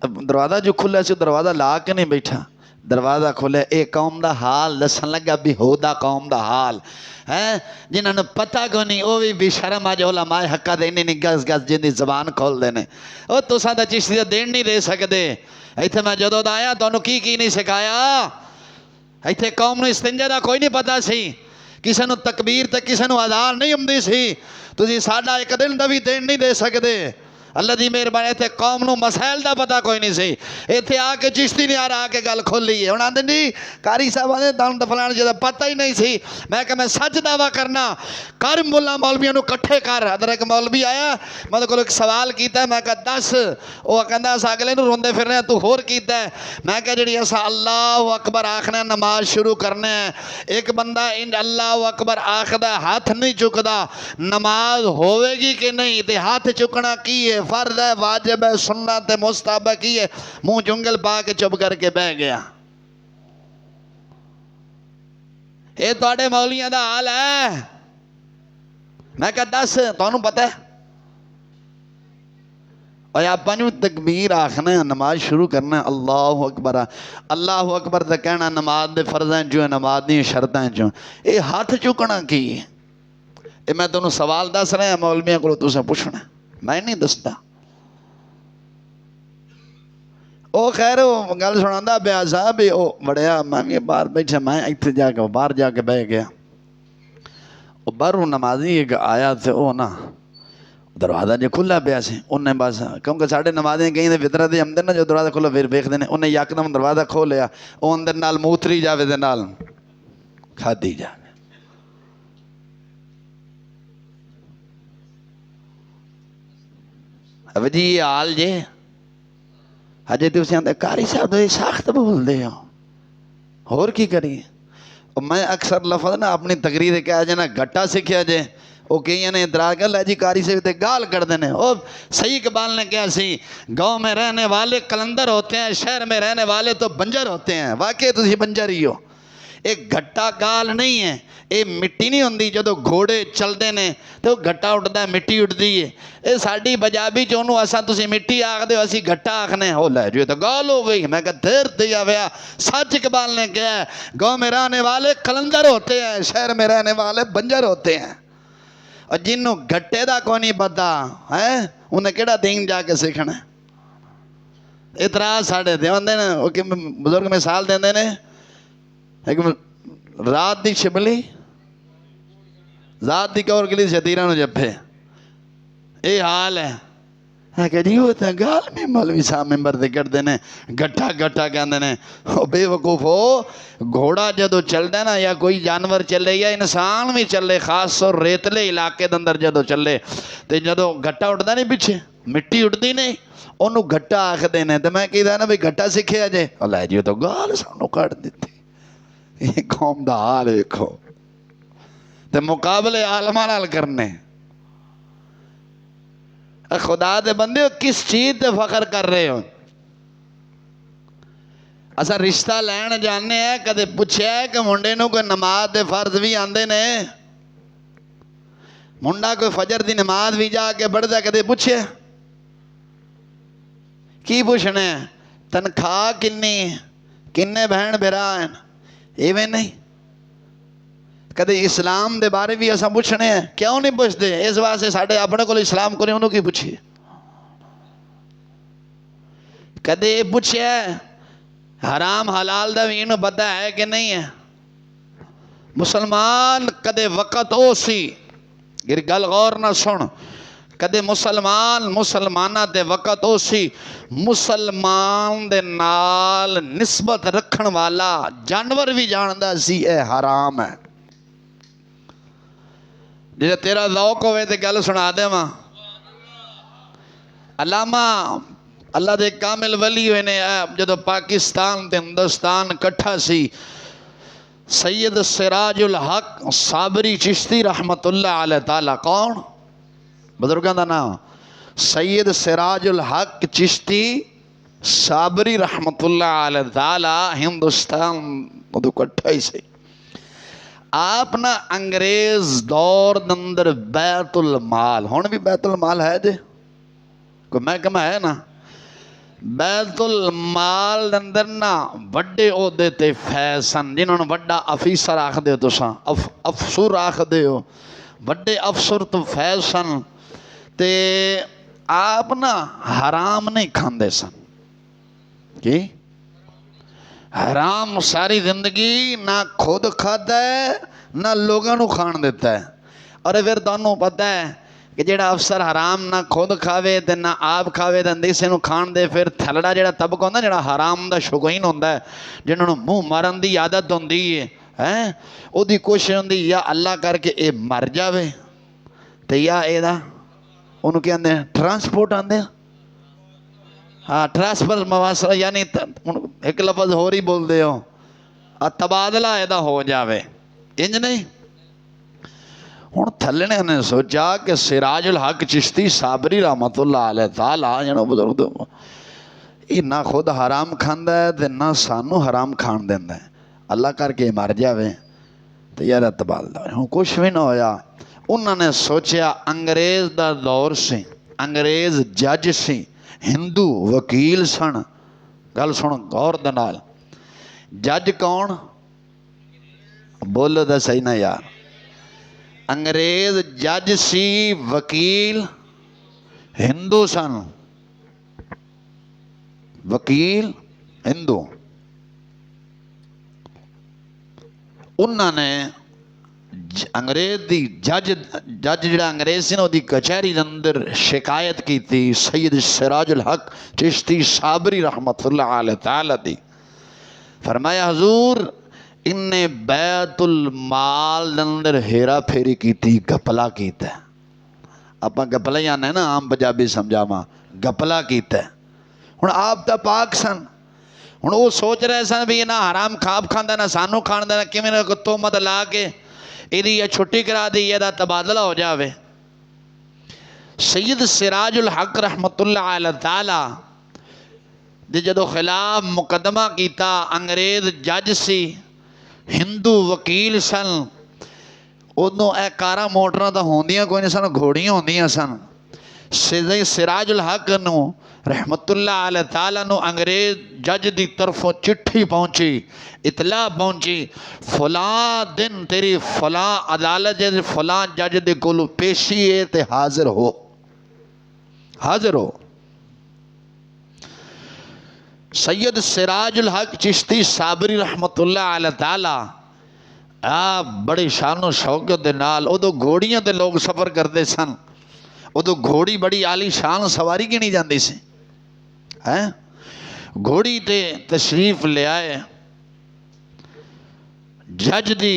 दरवाज़ा जो खुला से दरवाज़ा ला के नहीं बैठा दरवाज़ा खुले एक कौम का हाल दसन लगा भी होदा कौम का हाल है जिन्होंने पता को नहीं वो भी बेशरम अज उलमाए हक्का देने नहीं गस गस जिंदी जबान खोल देने वो तुसा तो चिश्ती का देन नहीं दे सकते इत्थे मैं जदों दा आया तुहानू की नहीं सिखाया इत्थे कौम नूं इस्तिंजा दा कोई नहीं पता सी किसी नूं तकबीर ते किसी नूं अज़ान नहीं आउंदी सी तुसीं साडा एक दिन दा भी देन नहीं दे सकते अल्लाह दी मेहरबानी इत्थे कौम नूं मसैल दा पता कोई नहीं सी इत्थे आके चिश्ती ने आके गल खोली है हुण आंदे जी कारी साहब आंदे दम फलाने जिहदा पता ही नहीं सी मैं कहा मैं सच दावा करना कर मुल्ला मौलवियां नूं इकट्ठे कर अदर एक मौलवी आया मैं कोल एक सवाल कीता मैं कहा दस वो कहंदा अस अगले नूं रोंदे फिरने तू होर कीता मैं कहा जिहड़ी अस अल्लाह अकबर आखने नमाज शुरू करने एक बंदा इन अल्लाह अकबर आखदा हाथ नहीं चुकदा नमाज होवेगी कि नहीं ते हाथ चुकना की है फर्ज है वाजिब है सुन्नत है मुस्तहब है की है मुंह जुंगल पा के चुप करके बह गया ये तुहाडे मौलियां दा हाल है मैं कहा दस तुहानू पता है और आपां नूं तकबीर आखना नमाज शुरू करना अल्लाह अकबर तो कहना नमाज दे फर्जां चों नमाज दी शर्तां चों ये हाथ चुकना की है ये मैं तुहानू सवाल दस रहा मौलवियां कोलों तुसीं पुछना मैं नहीं दसता वो खैर वो गल सुना पिया साहब भी वो बड़िया मैं भी बाहर बैठा मैं इत्थे जाके बाहर जाके बह गया वो बाहरों नमाजी एक आया तो वो ना दरवाज़ा जो खुला पिया से उन्हें बस क्योंकि साढ़े नमाजे कहीं फितरत दे आमदे ना जो दरवाज़ा खुला फिर वेखते हैं उन्हें यकदम दरवाज़ा खोलिया वो अंदर नाल मूतरी जावे दे नाल खाधी जावे अब जी ये हाल जे अजे तुम आते कारी साहब तो सख्त बोलते हो होर की करिए मैं अक्सर लफज ना अपनी तकरीर कह जाना गट्टा सीखिया जे वो कई ने इतराज कर लै जी कारी से गाल करते हैं वो सही इकबाल ने कहा सी गाँव में रहने वाले कलंदर होते हैं शहर में रहने वाले तो बंजर होते हैं वाकई तुम बंजर ही हो एक घट्टा गाल नहीं है ये मिट्टी नहीं होंगी जो घोड़े चलते हैं तो घट्टा उठता मिट्टी उठती है ये साड़ी पंजाबी च उन्होंने असा तुम मिट्टी आखते हो असी घट्टा आखने हो लै जो तो गाल हो गई मैं कहा देर दिया वया सच इकबाल ने कहा गाँव में रहने वाले कलंदर होते हैं शहर में रहने वाले बंजर होते हैं और जिन्हों घट्टे का कोई नहीं पता है उन्हें केड़ा दिन जाके सीखना इतराज साढ़े देते ने बुजुर्ग मिसाल देंगे ने एक रात दी छिबली रात दी कौर गली शतीरा जफे ये हाल है कि जी वो तो गाल भी मौलवी साहब मैंबर से करते हैं गट्ठा गट्ठा कहते हैं बेवकूफ हो घोड़ा जो चलता ना या कोई जानवर चले या इंसान भी चले खास तौर रेतले इलाके के अंदर जो चले तो जो गट्टा उठता नहीं पिछे मिट्टी उठती नहीं उन्होंने गट्टा आखते हैं तो मैं कहता ना भी गट्टा सीखे जे लै जी तो गाल सानू कट दी ये कौम का हाल वेखो ते मुकाबले आलमा नाल करने खुदा दे बंदे किस चीज से फखर कर रहे हो असा रिश्ता लैन जाने कदे पूछया कि मुंडे नूं कोई नमाज दे फर्ज भी आंदे ने मुंडा कोई फजर दी नमाज भी जाके पढ़दा कदे पूछे की पूछने तनख्वाह किन्नी किन्ने बहन बिरा हैं इवें नहीं। कदे इस्लाम दे बारे भी असा पूछने हैं, क्यों नहीं पूछते? इस वास्ते साढ़े अपने को इस्लाम को उन्होंने की पूछिए। कदे पूछे हराम हलाल दा भी इन्हों पता है कि नहीं है? मुसलमान कदे वक़्त ओ सी, गल गौर ना सुन, कदे मुसलमान मुसलमाना दे वक़्त ओ सी, मुसलमान दे नाल निस्बत रखन वाला जानवर भी जानदा सी ए हराम है। जे तेरा लौक होवे ते गल सुना देवां। अलामा अल्लाह दे कामिल वली हुए ने जदों पाकिस्तान ते हिंदुस्तान कट्ठा सी, सैयद सिराजुल हक साबरी चिश्ती रहमतुल्लाह अलैह ताला, कौन बुजुर्गों का नाम? सैयद सिराजुल हक चिश्ती साबरी रहमतुल्लाह अलैह ताला, हिंदुस्तान उदो कट्ठा ही सही। आप ना अंग्रेज दौर दे अंदर बैतुल माल, हुण भी बैतुल माल है जे कोई महकमा है ना, बैतुल माल दे अंदर ना वड्डे ओहदे ते फैज़ सन, जिन्होंने वड्डा अफीसर आखदे हो तुसां, अफसर आखदे हो, वड्डे अफसर तो फैज़ सन। ते आप ना हराम नहीं खांदे सन। कि हराम सारी जिंदगी ना खुद खाता है ना लोगों को खाण देता है। और फिर तुहानू पता है कि जेड़ा अफसर हराम ना खुद खावे ते ना आप खावे ते किसी को खाण दे, फिर थलड़ा जेड़ा तबका होंदा जेड़ा हराम दा शौकीन होंदा है, जिन्होंने मुँह मारन की आदत होंदी है, ओदी कोशिश होंदी या अल्लाह करके ये मर जावे ते या एदा उन्होंने क्या आंदे ट्रांसपोर्ट आंदे, हाँ ट्रांसफर मवासला, यानी एक लफज होर ही बोलते हो, तबादला एदा हो जावे, इंज नहीं। हुण थल्ले ने सोचा कि सिराजुल हक चिश्ती साबरी रहमतुल्लाह अलैह ताला जनो बुजुर्ग, ये ना खुद हराम खांदा है ते ना सानू हराम खाण देंदा है, अल्लाह करके मर जावे तो यार तबादला। हुण कुछ भी ना होया। उन्होंने सोचा अंग्रेज दा दौर से, अंग्रेज जज से, हिंदू वकील सन। गल सुन गौर दे नाल, जज कौन बोलो तो सही ना यार? अंग्रेज जज सी, वकील हिंदू सन, वकील हिंदू। उन्होंने अंग्रेज दी जज जिहड़ा अंग्रेज सी ना उहदी कचहरी दे अंदर शिकायत की थी सैयद सिराजुल हक चिश्ती साबरी रहमतुल्लाह अलैह ताला दी। फरमाया हजूर इन्ने बैतुल माल दे अंदर हेरा फेरी की थी, गपला कीता। आपां गपला ही आने ना आम पंजाबी समझावां, गपला कीता। हुण आप तां पाक सन, हुण वो सोच रहे सन भी ना हराम खाब खांदा ना सानू खाण देना, किवें ना तोहमत ला के इहदी ये छुट्टी करा दी, इहदा तबादला हो जावे। सैयद सिराजुल हक रहमतुल्लाह अलैह ताला दे जदों खिलाफ मुकदमा किया, अंग्रेज जज सी, हिंदू वकील सन, उदों ए कारां मोटरां तां होंदियां कोई नहीं सन, घोड़ियां होंदियां सन। सैयद सिराजुल हक नूं रहमतुल्लाह अलैह ताला नूं अंग्रेज जज की तरफों चिट्ठी पहुंची, इतला पहुंची, फलां दिन तेरी फलां अदालत फलां जज दे कोल पेशी है ते हाजिर हो, हाजिर हो। सैयद सिराजुल हक चिश्ती साबरी रहमतुल्लाह अलैह ताला बड़ी शानो शौकत दे नाल, उदों घोड़ियां ते लोग सफ़र करते सन, उदों घोड़ी बड़ी आली शान सवारी गिनी जाती सी है। घोड़ी ते तशरीफ ले आए, जज दी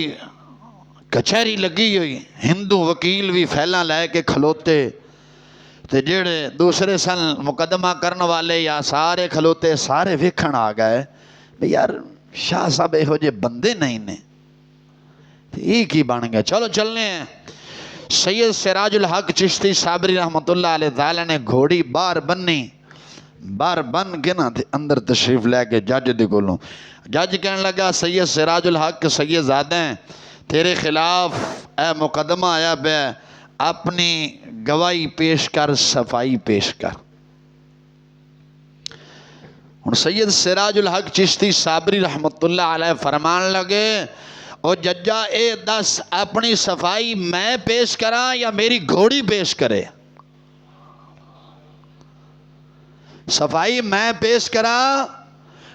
कचहरी लगी हुई, हिंदू वकील भी फैला लैके खलोते, ते जेड़े दूसरे सन मुकदमा करने वाले या सारे खलोते, सारे वेखण आ गए भी यार शाह साहब इहो जे बंदे नहीं ने, ये की बन गया, चलो चलने हैं। सैयद सिराजुल हक चिश्ती साबरी रहमतुल्लाह अलैह ताला ने घोड़ी बाहर बन्नी, बाहर बन के ना अंदर तशरीफ लैके जज दे कोलों, जज कहने लगा सैयद सिराजुल हक सैयदजादे तेरे खिलाफ ए मुकदमा आया पे, अपनी गवाही पेश कर, सफाई पेश कर। हुण सैयद सिराजुल हक चिश्ती साबरी रहमतुल्लाह अलैह फरमान लगे, ओ जज्जा ए दस अपनी सफाई मैं पेश करा या मेरी घोड़ी पेश करे? सफाई मैं पेश करा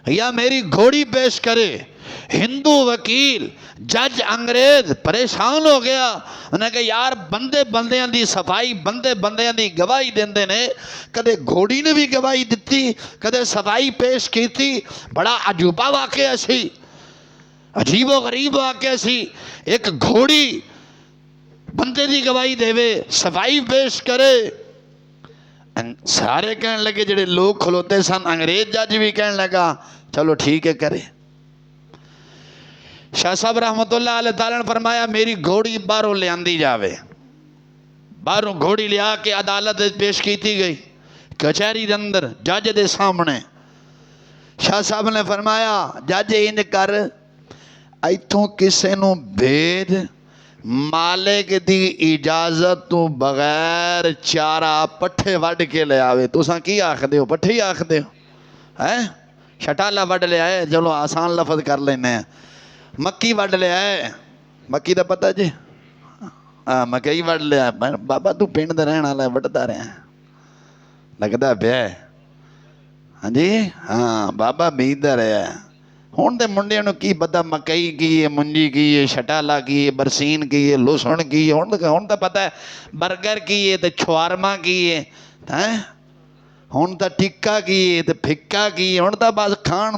या मेरी घोड़ी पेश करे? हिंदू वकील जज अंग्रेज परेशान हो गया। उन्हें कहा यार बंदे बंदियां दी सफाई बंदे बंदियां दी गवाही देंदे ने, कदे घोड़ी ने भी गवाही दी, कदे सफाई पेश की थी। बड़ा अजूबा वाकया सी, अजीबो गरीब वाकया सी। एक घोड़ी बंदे दी गवाही देवे, सफाई पेश करे। सारे कहने लगे, जेडे लोग खलोते सन, अंग्रेज जज भी कहने लगा चलो ठीक है करे। शाह साहब रहमतुल्लाह अलैह ताला ने फरमाया मेरी घोड़ी बाहरों लियांदी जावे। बाहरों घोड़ी लिया के अदालत पेश की गई, कचहरी के अंदर जज के सामने। शाह साहब ने फरमाया जज इंज कर, इथों किसी नूं भेज, मालिक दी इजाजत तो बगैर चारा पट्ठे वढ़ के ले आवे। तुसां की आखदे हो? पट्ठे ही आखदे हो हैं? शटाला वढ़ लिया है, चलो आसान लफज कर लेने। मक्की वढ़ लिया है, मक्की का पता जी? हाँ मकई वढ़ लिया। बाबा तू पिंड दा रहने वाला वढ़दा रहा लगदा पिया। हाँ जी हाँ बाबा बीजदा रहा। हुण दे मुंडियां नूं की पता मकई की है, मुंजी की है, शटाला की है, बरसीन की है, लुसण की है। हुण तो पता है बर्गर की है तो छुआरमा की है, हैं हुण तो टिक्का की है तो फिक्का की है। हुण तो बस खाण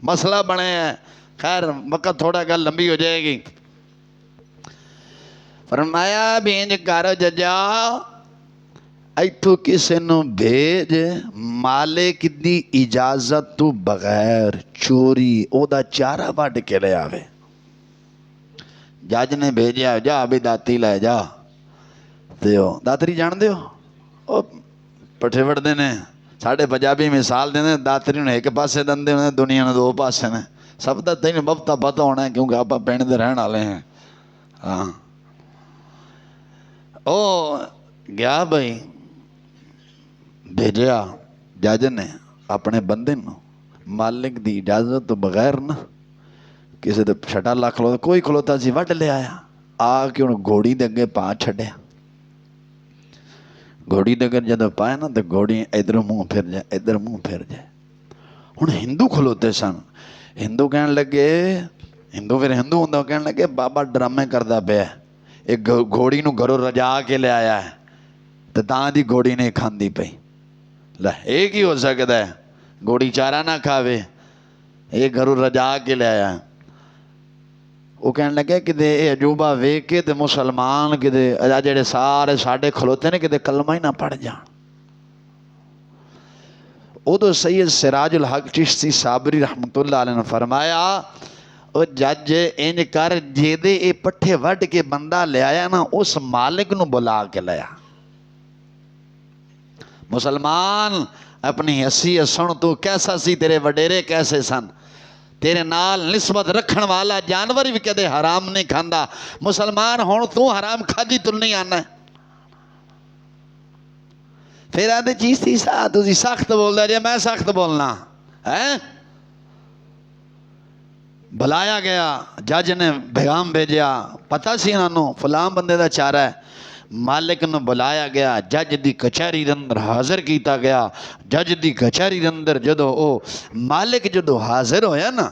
मसला बने है। खैर वक़्त थोड़ा गल लंबी हो जाएगी। फरमाया भी इंज कर जजा, इथों किसी नूं भेज, मालिक दी इजाजत तो बगैर चोरी ओदा चारा वढ़ के ले आवे। जज ने भेजा जा भी दाती लै जा। तो दातरी जानते हो? पट्ठे वढ़दे ने। साढ़े पंजाबी मिसाल देंदे, दातरी नूं एक पासे दंदे ने, दुनिया ने दो पासे ने। सब का तेन बहुता पता होना है क्योंकि आप पिंड दे रहने वाले हैं। हाँ ओ गया भाई, भेजा जज ने अपने बंदे नूं, मालिक दी इजाजत तो बगैर ना किसी दे शटाला खलोता, कोई खलोता सी वढ़ ले आया। आके हुण घोड़ी दे अगे पा छड्या। घोड़ी दे अगे जदों पाया ना तो घोड़ी इधर मुँह फिर जाए, इधर मुँह फिर जाए। हुण हिंदू खलोते सन। हिंदू कहन लगे, हिंदू फिर हिंदू होंदा, कहन लगे बाबा ड्रामे करदा पिया, एक घोड़ी नूं घरों रजा के ले आया है तो तां दी घोड़ी नहीं खांदी पई। लै ये की हो सकता है? घोड़ी चारा ना खावे, ये घरों रजा के ले आया। वो कहन लगे कि ये अजूबा वेख के तो मुसलमान कि जेडे सारे साडे खलोते ने कि कलमा ही ना पढ़ जान। उदो सैयद सिराजुल हक चिश्ती साबरी रहमतुल्लाह अलैह ने फरमाया ओ जज इंज कर, जेदे ये पट्ठे वढ़ के बंदा ले आया ना, उस मालिक नूं बुला के लाया। मुसलमान अपनी हैसियत सुन, तू कैसा सी, तेरे वडेरे कैसे सन, तेरे नाल निस्बत रखण वाला जानवर भी कदे हराम नहीं खांदा। मुसलमान हुण तू हराम खादी तुल नहीं आना। फिर आते चिश्ती साहब तुसीं सख्त बोलदा जे, मैं सख्त बोलना है? बुलाया गया, जज ने पैगाम भेजा, पता सी इन्हों फलां बंदे का चारा है। मालिक नूं बुलाया गया, जज की कचहरी के अंदर हाजिर किया गया। जज की कचहरी के अंदर जदों ओ मालिक जदों हाजिर होया ना,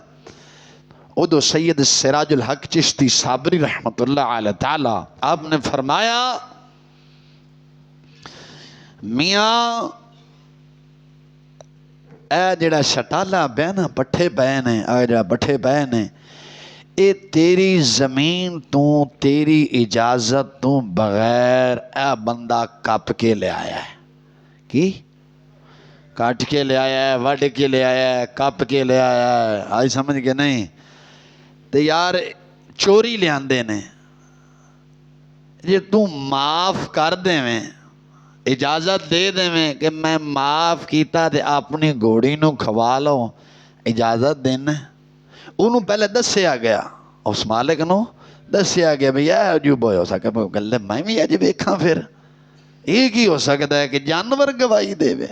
उदों सैयद सिराजुल हक चिश्ती साबरी रहमतुल्लाह अलैह ताला आपने फरमाया मियाँ ए जेड़ा शटाला पै ना, पट्ठे पै ने, जरा पट्ठे पै ने, ये तेरी जमीन तो तेरी इजाजत तो बगैर ए बंदा कप के ले आया है। की काट के ले आया है, वढ़ के ले आया है, कप के ले आया है? आज समझ के नहीं? तो यार चोरी लियाते ने। जे तू माफ कर देवें, इजाजत दे देवें कि मैं माफ किया तो अपनी घोड़ी नूं खवा लो, इजाजत देना। उन्होंने पहले दसिया गया, उस मालिक नूं दसिया गया भी यह अजूबा हो सके। गल मैं भी अज वेखा, फिर ये की हो सकता है कि जानवर गवाही देवे?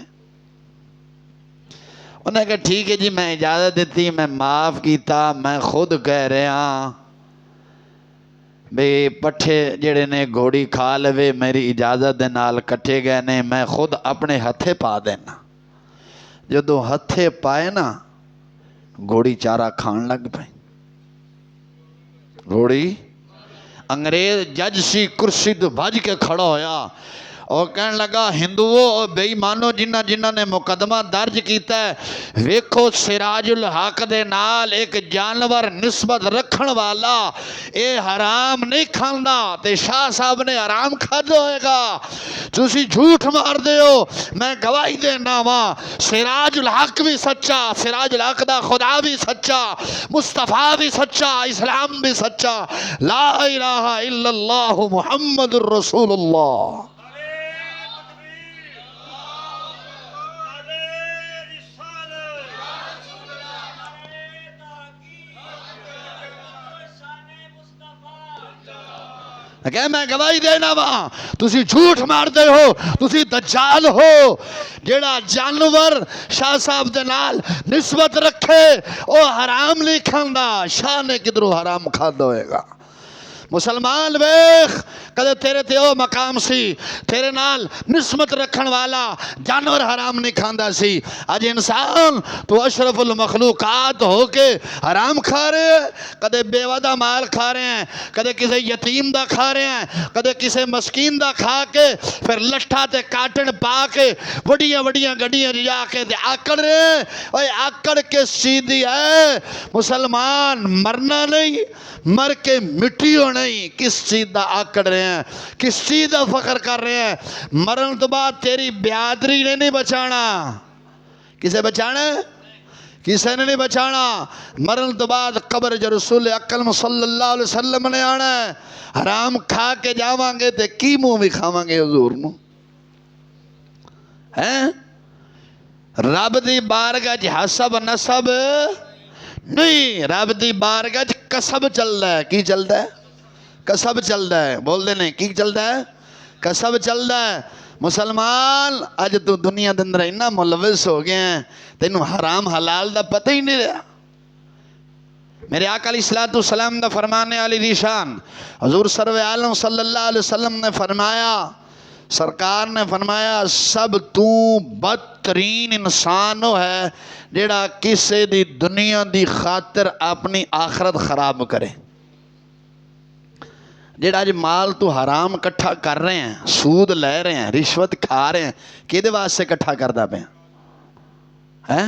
उन्हें कहा ठीक है जी, मैं इजाजत दी, मैं माफ किया। मैं खुद कह रहा भी पट्ठे जेड़े ने घोड़ी खा लवे मेरी इजाजत दे नाल कट्ठे गए ने, मैं खुद अपने हथे पा देना। जदों हथे पाए ना घोड़ी चारा खान लग पई। घोड़ी अंग्रेज जज सी कुर्सी तो भज के खड़ा होया और कहन लगा, हिंदुओं और बेईमानो जिन्ना जिन्ना ने मुकदमा दर्ज किया है, वेखो सिराजुल हक दे नाल एक जानवर निस्बत रखण वाला ये हराम नहीं खांदा ते शाह साहब ने हराम खादा होएगा। तुसी झूठ मार दे हो, मैं गवाही देना वा सिराजुल हक भी सच्चा, सिराजुल हक दा खुदा भी सच्चा, मुस्तफा भी सच्चा, इस्लाम भी सच्चा, ला इलाहा इल्लल्लाह मुहम्मदुर रसूलुल्लाह। क्या मैं गवाही देना वा, तुसी झूठ मारते हो, तुसी दज्जाल हो। जेड़ा जानवर शाह साहब दे नाल निस्बत रखे वो हराम नहीं खांदा, शाह ने किधरों हराम खादा होएगा। मुसलमान वेख, कदे तेरे ते ओ मकाम सी, तेरे नाल निस्बत रखण वाला जानवर हराम नहीं खांदा सी। अज इंसान तो अशरफुल मखलूकात होके हराम खा रहे हैं। कदे बेवा दा माल खा रहे हैं, कदे किसी यतीम दा खा रहे हैं, कदे किसी मस्कीन दा खा के फिर लट्ठा ते काटन पा के वड्डियां वड्डियां गड्डियां जा के आकड़ रहे हैं। ओए आकड़ किस चीज दी है? मुसलमान मरना नहीं, मर के मिट्टी होना नहीं। किस चीज का आकड़ रहे हैं, किस चीज का फख्र कर रहे हैं? मरण तो बाद तेरी बिरादरी ने नहीं बचाना। किसे बचाना? किसी ने नहीं बचाना। मरण तो बाद कब्र च रसूल अकरम सल्लल्लाहु अलैहि वसल्लम ने आना है। हराम खा के जावांगे तो की मुंह भी खावांगे हुजूर नूं? हैं रब दी बारगाह च हसब नसब नहीं, रब दी बारगाह च कसब चलता है। की चलता है? कसब चलता है। बोलते नहीं की चलता है? कसब चलता है। मुसलमान अज तू दुनिया के अंदर इन्ना मुलविस हो गया है, तेनू हराम हलाल का पता ही नहीं रहा। मेरे आका अलैहिस्सलातु वस्सलाम दा फरमाने वाली निशान हजूर सर्वे आलम सल्लल्लाहु अलैहि वसल्लम ने फरमाया, सरकार ने फरमाया, सब तू बदतरीन इंसान हो है जेड़ा किसी दी दुनिया दी खातिर अपनी आखरत खराब करे। जेड़ा अज माल तू हराम इकट्ठा कर रहे हैं, सूद ले रहे हैं, रिश्वत खा रहे हैं, किहदे वास्ते इकट्ठा करदा पिया है?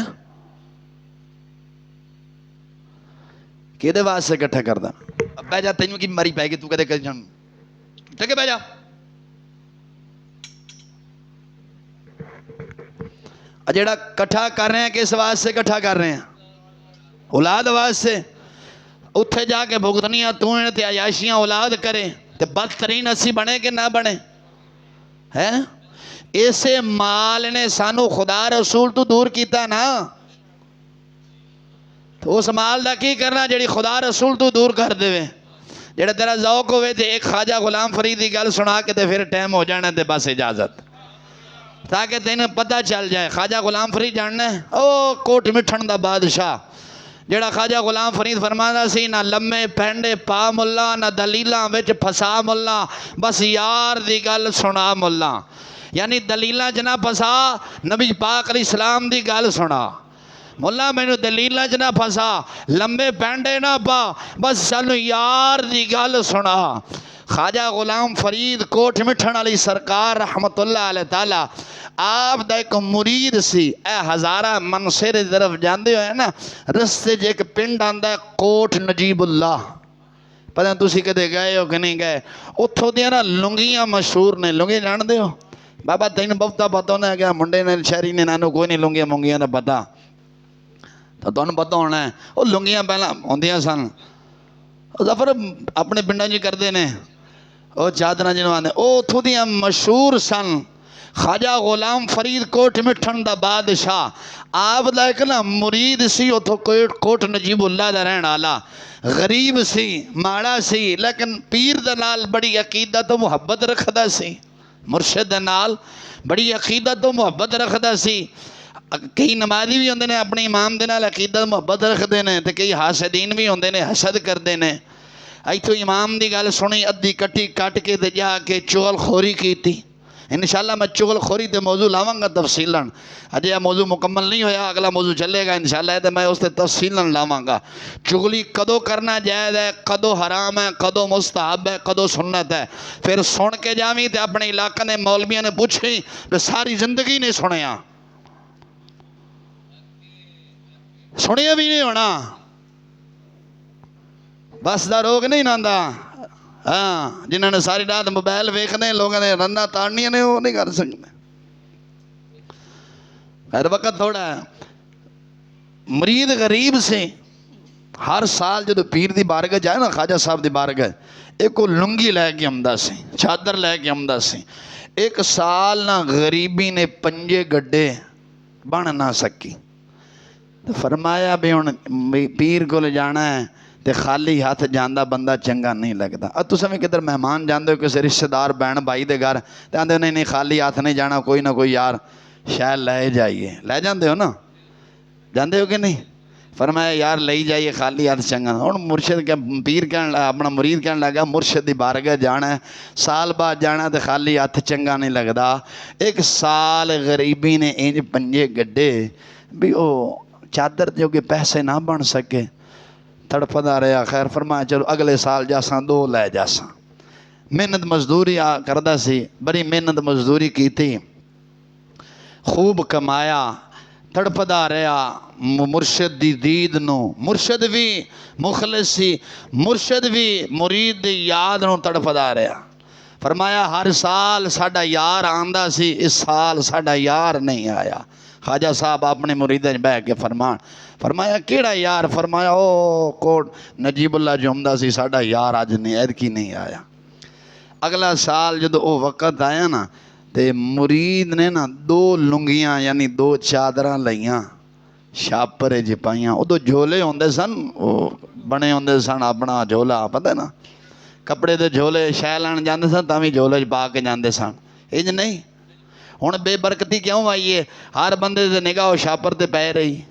किहदे वास्ते इकट्ठा करदा? बह जा, तेनू की मरी पैगी, तू कदे कदे ठीक है बह जा। जेड़ा इकट्ठा कर रहे हैं किस वास्ते इकट्ठा कर रहे हैं? औलाद वास्ते। उत्थे जाके भुगतनियां तू ते अयाशियां औलाद करे ते बदतरीन असी बने कि ना बने? हैं इसे माल ने सानू खुदा रसूल तो दूर किया ना, तो उस माल का की करना जेड़ी खुदा रसूल तो दूर कर देवे। जेड़ा तेरा जौक होवे ते एक ख्वाजा गुलाम फरीद की गल सुना के ते फिर टाइम हो जाना ते बस इजाजत, ताकि तेन पता चल जाए। ख्वाजा गुलाम फरीद जानना है? ओ कोट मिठन दा बादशाह जेड़ा ख्वाजा गुलाम फरीद फरमांदा सी, ना लम्मे पैंडे पा मुल्ला, ना दलीलां विच फसा मुल्ला, बस यार दी गल सुना मुल्ला। यानी दलीलां च ना फसा, नबी पाक अलैहिस्सलाम दी गल सुना। मुल्ला मैनू दलीलां च ना फसा, लम्बे पैंडे ना पा, बस सानू यार दी गल सुना। ख्वाजा गुलाम फरीद कोट मिठन वाली सरकार रहमतुल्लाह अलैह ताला आप दा एक मुरीद सी। ए हज़ारा मनसेर की तरफ जाते हो ना, रस्ते च एक पिंड आंदा कोट नजीबुल्ला, पता तुसी कदे गए हो कि नहीं गए? उथों दियां ना लुंगियां मशहूर ने। लुंगी जानते हो? बाबा तेन बहुता पता होना है, मुंडे ने शहरी ने नानू कोई नहीं लुंगियां मुंगियां का पता, तो तुहानू पता होना है। वो लुंगियां पहला होंदियां सन, जफर अपने पिंडां च करते ने, वो चादर जिन्होंने वो उथों दियां मशहूर सन। ख्वाजा गुलाम फरीद कोट मिठन दा बादशाह आप दा एक ना मुरीद सी, उथों कोट नजीबुल्ला दा रहने वाला, गरीब सी, माड़ा सी, लेकिन पीर दे नाल बड़ी अकीदत मुहब्बत रखदा सी, मुर्शिद दे नाल बड़ी अकीदत मुहब्बत रखदा सी। कई नमाजी भी होंगे ने अपने इमाम दे नाल अकीदत मुहब्बत रखते हैं, तो कई हासदीन भी होंगे ने हसद करते हैं। इतों इमाम की गल सुनी अद्धी कट्टी कट के ते जाके चुगलखोरी की। इंशाअल्लाह मैं चुगलखोरी ते मौजू लावांगा तफसीलन, अजे यह मौजू मुकम्मल नहीं होया, अगला मौजू चलेगा इंशाअल्लाह, तो मैं उस पर तफसीलन लावांगा। चुगली कदों करना जायज़ है, कदों हराम है, कदों मुस्तहब है, कदों सुन्नत है। फिर सुन के जावी तो अपने इलाके ने मौलवियों ने पूछी तो सारी जिंदगी नहीं सुनिया, सुनिया भी नहीं होना, बस का रोग नहीं नांदा। हाँ, जिन्होंने सारी रात मोबाइल वेखने लोगों ने रन्ना ताड़निया ने वो नहीं कर सकते। हर वक्त थोड़ा मुरीद गरीब से हर साल जो पीर की बारगाह जाए ना, ख्वाजा साहब की बारगाह, एक वो लुंगी लैके आंदा सी, चादर लैके आंदा सी। एक साल ना गरीबी ने पंजे गड्ढे बन ना सकी, तो फरमाया भी हुण पीर को जाना है तो खाली हाथ जांदा बंदा चंगा नहीं लगता। अब तुम भी किधर मेहमान जाते हो किसी रिश्तेदार भैन भाई के घर, तो आते नहीं नहीं खाली हाथ नहीं जाना, कोई ना कोई यार शायद ले जाइए, ले जाते हो ना, जाते हो कि नहीं? फरमाया यार ले जाइए खाली हाथ चंगा। हुण मुर्शिद क्या पीर कह अपना मुरीद कहने लगा मुर्शिद की बारगाह जाना है, साल बाद जाना तो खाली हाथ चंगा नहीं लगता। एक साल गरीबी ने इंज पंजे गड्ढे भी वो चादर जो कि पैसे ना बन सके, तड़पदा रहा। खैर फरमाया चलो अगले साल जासा दो लै जासा। मेहनत मजदूरी करदा सी, बड़ी मेहनत मजदूरी की थी, खूब कमाया, तड़पदा रहा मुर्शिद दी दीद नू। मुर्शिद भी मुखलिस सी, मुर्शिद भी मुरीद दी याद नू तड़पदा रहा। फरमाया हर साल साडा यार आंदा सी, इस साल साडा यार नहीं आया। ख्वाजा साहब अपने मुरीदे बह के फरमाया केड़ा यार? फरमाया ओ कोट नजीबुल्ला जुमदा सी, साडा यार अज नहीं ऐदकी नहीं आया। अगला साल जो वो वक़्त आया ना, तो मुरीद ने ना दो लुंगियां यानी दो चादर लईयां, छापर च पाइयां। उदो झोले होंदे सन, वो बने होंदे सन अपना झोला, पता ना कपड़े दे झोले शै लैन जाते सन तां भी झोले च पा के जाते सन। इंज नहीं हुण बेबरकती क्यों आई है? हर बंदे दे निगाह छापर ते पै रही,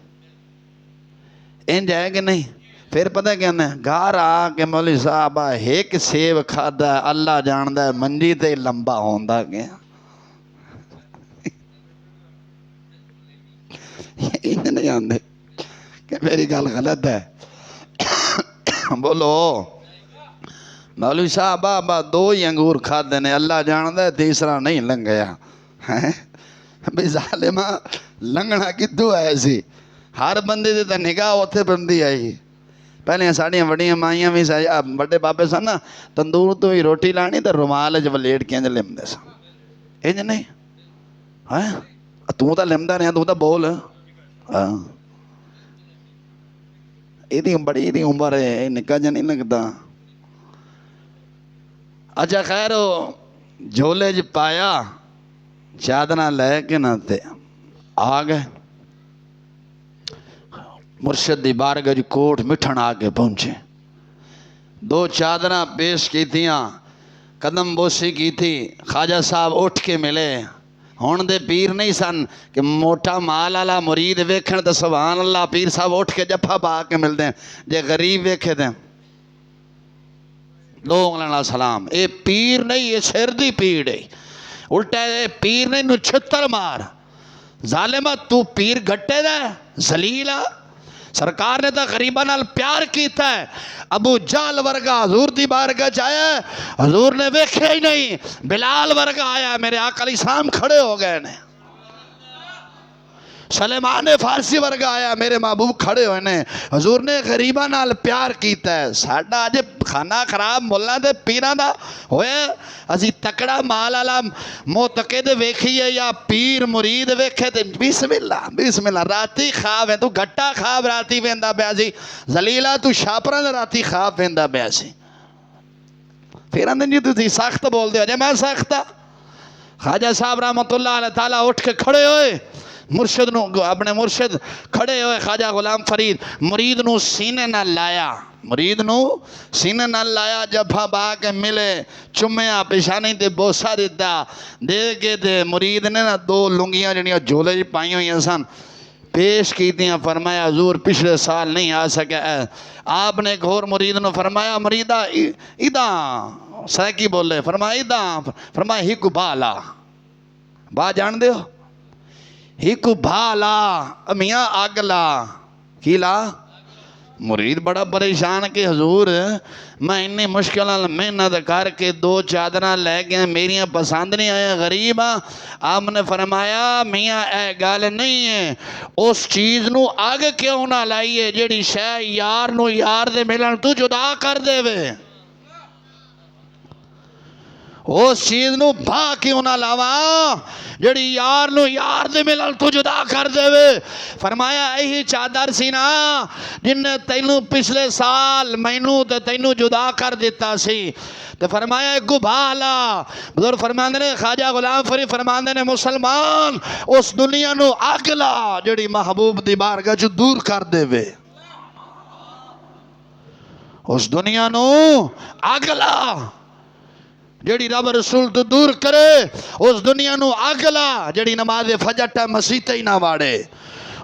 इंज है कि नहीं? फिर पता क्या ने घर आके मौलवी साहब एक सेब खादा, अल्लाह जानदा है मंजी ते लंबा होंदा गया। इंज नहीं आंदे कि मेरी गल गलत है? बोलो मौलवी साहब दो ही अंगूर खादे ने, अल्लाह जानदा है तीसरा नहीं लंघया है। भी जालिमा लंघना कितों है सी? हर बंदे दे तां निगाह उत्थे बंदी आई। पहले साड़ियां वड्डियां माइयां भी बड़े बाबे सन ना, तंदूर तो ही रोटी लानी तो रुमाल च वलेट के लिमदे सन। इंज नहीं है? तू तो लिमदा रहा, तू तो बोल। हाँ इहदी बड़ी उम्र है, निक्का जा नहीं लगता। अच्छा खैर झोले च पाया, चादर लैके ना ते आ गए मुर्शिद दी बारगाह च। कोट मिठन आके पहुंचे, दो चादर पेश की, कदम बोसी की थी। ख्वाजा साहब उठ के मिले। हुण दे पीर नहीं सन कि मोटा माल वाला मुरीद वेखण तो सुभान अल्लाह पीर साहब उठ के जफा पा के मिलते हैं। जे गरीब वेखे तो दो उंगलां सलाम। ये पीर नहीं, ये सिर दी पीड़ है। उल्टा पीर ने छित्तर मार, जालिमा तू पीर घट्टे दा जलीला। सरकार ने तो गरीबा नाल प्यार किया है। अबू जाल वर्गा हजूर दी बारगाह आया, हजूर ने वेख्या ही नहीं। बिलाल वर्गा आया, मेरे आका अली साम खड़े हो गए ने। सलेमान फारसी वर्गा आया, मेरे महबूब खड़े हुए ने। हजूर ने गरीबा नाल प्यार किया है। साडा अज खाना खराब मुल्लां ते पीरां दा होए, असी तकड़ा माल वाला मोतकद वेखिए या पीर मुरीद वेखे ते बिस्मिल्लाह बिस्मिल्लाह। राती खाब है तू गट्टा खाब राती वेंदा पिया सी, जलीला तू छापरां दे राती खाब वेंदा पिया सी। फिर आंदे जी तुसीं सख्त बोलदे हो। जे मैं सख्त आ? ख्वाजा साहब रहमतुल्लाह अलैह ताला उठ के खड़े होए, मुर्शिद नू अपने मुर्शिद खड़े हुए। ख्वाजा गुलाम फरीद मुरीद नू सीने नाल लाया, मुरीद नू सीने नाल लाया, जफा बा के मिले, चुम्या, पेशानी ते बोसा दिता। दे के ते मुरीद ने ना दो लुंगियां जड़ियां झोले च पाई हुई सन, पेश कीतियां, फरमाया हजूर पिछले साल नहीं आ सका। आपने एक होर मुरीद ने फरमाया मुरीदा इदा सैकी बोले, फरमाया इदा, फरमाया हिकु भाला, बा जान दे हो, हिकु भाला मियाँ अगला कीला। मुरीद बड़ा परेशान कि हजूर मैं इन्नी मुश्किल मेहनत करके 2 चादर लै गया, मेरिया पसंद नहीं आया, गरीब हाँ। आपने फरमाया मियाँ ए गल नहीं है, उस चीज़ नू अग क्यों ना लाइए जेड़ी शह यार नू यार दे मिलन तू जुदा कर देवे, उस चीज़ नू भा क्यों ना लावा जड़ी यार नू यार दे मिलन तू जुदा कर देवे। फरमाया यही चादर सी ना जिन्ने तैनू पिछले साल मैनू ते तैनू जुदा कर दिता सी। ते फरमाया गुभाला, बुजुर्ग फरमांदे ने, ख्वाजा गुलाम फरीद फरमांदे ने, मुसलमान उस दुनिया नू अगला जड़ी महबूब दी बारगाह चों दूर कर देवे, उस दुनिया नू अगला जड़ी रब रसूल तो दूर करे, उस दुनिया नू अगला जड़ी नमाज फजर टाइम मसीते ही ना वाड़े,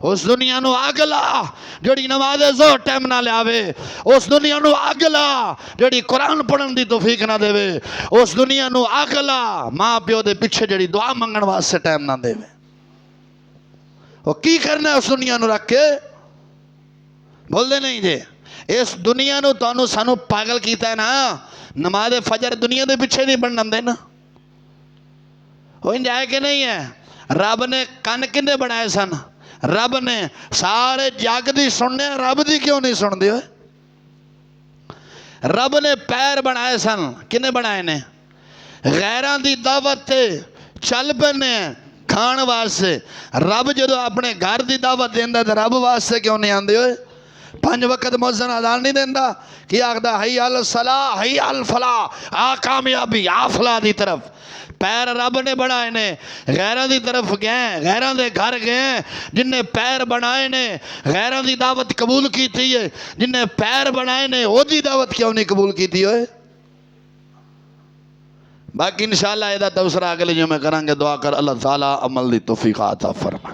उस दुनिया नू अगला जड़ी नमाज ज़ोहर टाइम ना लियावे, उस दुनिया नू अगला जड़ी कुरान पढ़न दी तौफीक ना देवे, उस दुनिया नू अगला माँ प्यो दे पिछे जड़ी दुआ मंगण वास्ते टाइम ना देवे। वो की करना है उस दुनिया नू रख के? बोलते नहीं जे इस दुनिया नू तुहानू सानू पागल कीता है ना, नमाज फजर दुनिया के पिछे नहीं बनन देना। हो जाए कि नहीं है? रब ने कन किन्ने बनाए सन? रब ने। सारे जग दी सुनने, रब दी क्यों नहीं सुनते हो? रब ने पैर बनाए सन, किन्ने बनाए ने? गैरां दी दावत ते चल पैने खाण वास्ते। रब जो अपने घर की दावत देंदा ते रब वास्ते क्यों नहीं आंदे हो? 5 वक्त मुअज्जिन अज़ान नहीं देंदा कि आखदा हई अल सलाह हई अल फलाह, आ कामयाबी आ फलाह दी तरफ। पैर रब ने बनाए ने, गैरां दी तरफ गए, गैरां दे घर गए, जिन्ने पैर बनाए ने गैरां दी दावत कबूल की है, जिन्ने पैर बनाए ने ओदी दावत क्यों नहीं कबूल की होए? बाकी इंशाअल्लाह एदा तबसरा अगले जो में करांगे। दुआ कर अल्लाह ताला अमल दी तौफीक अता फरमाए।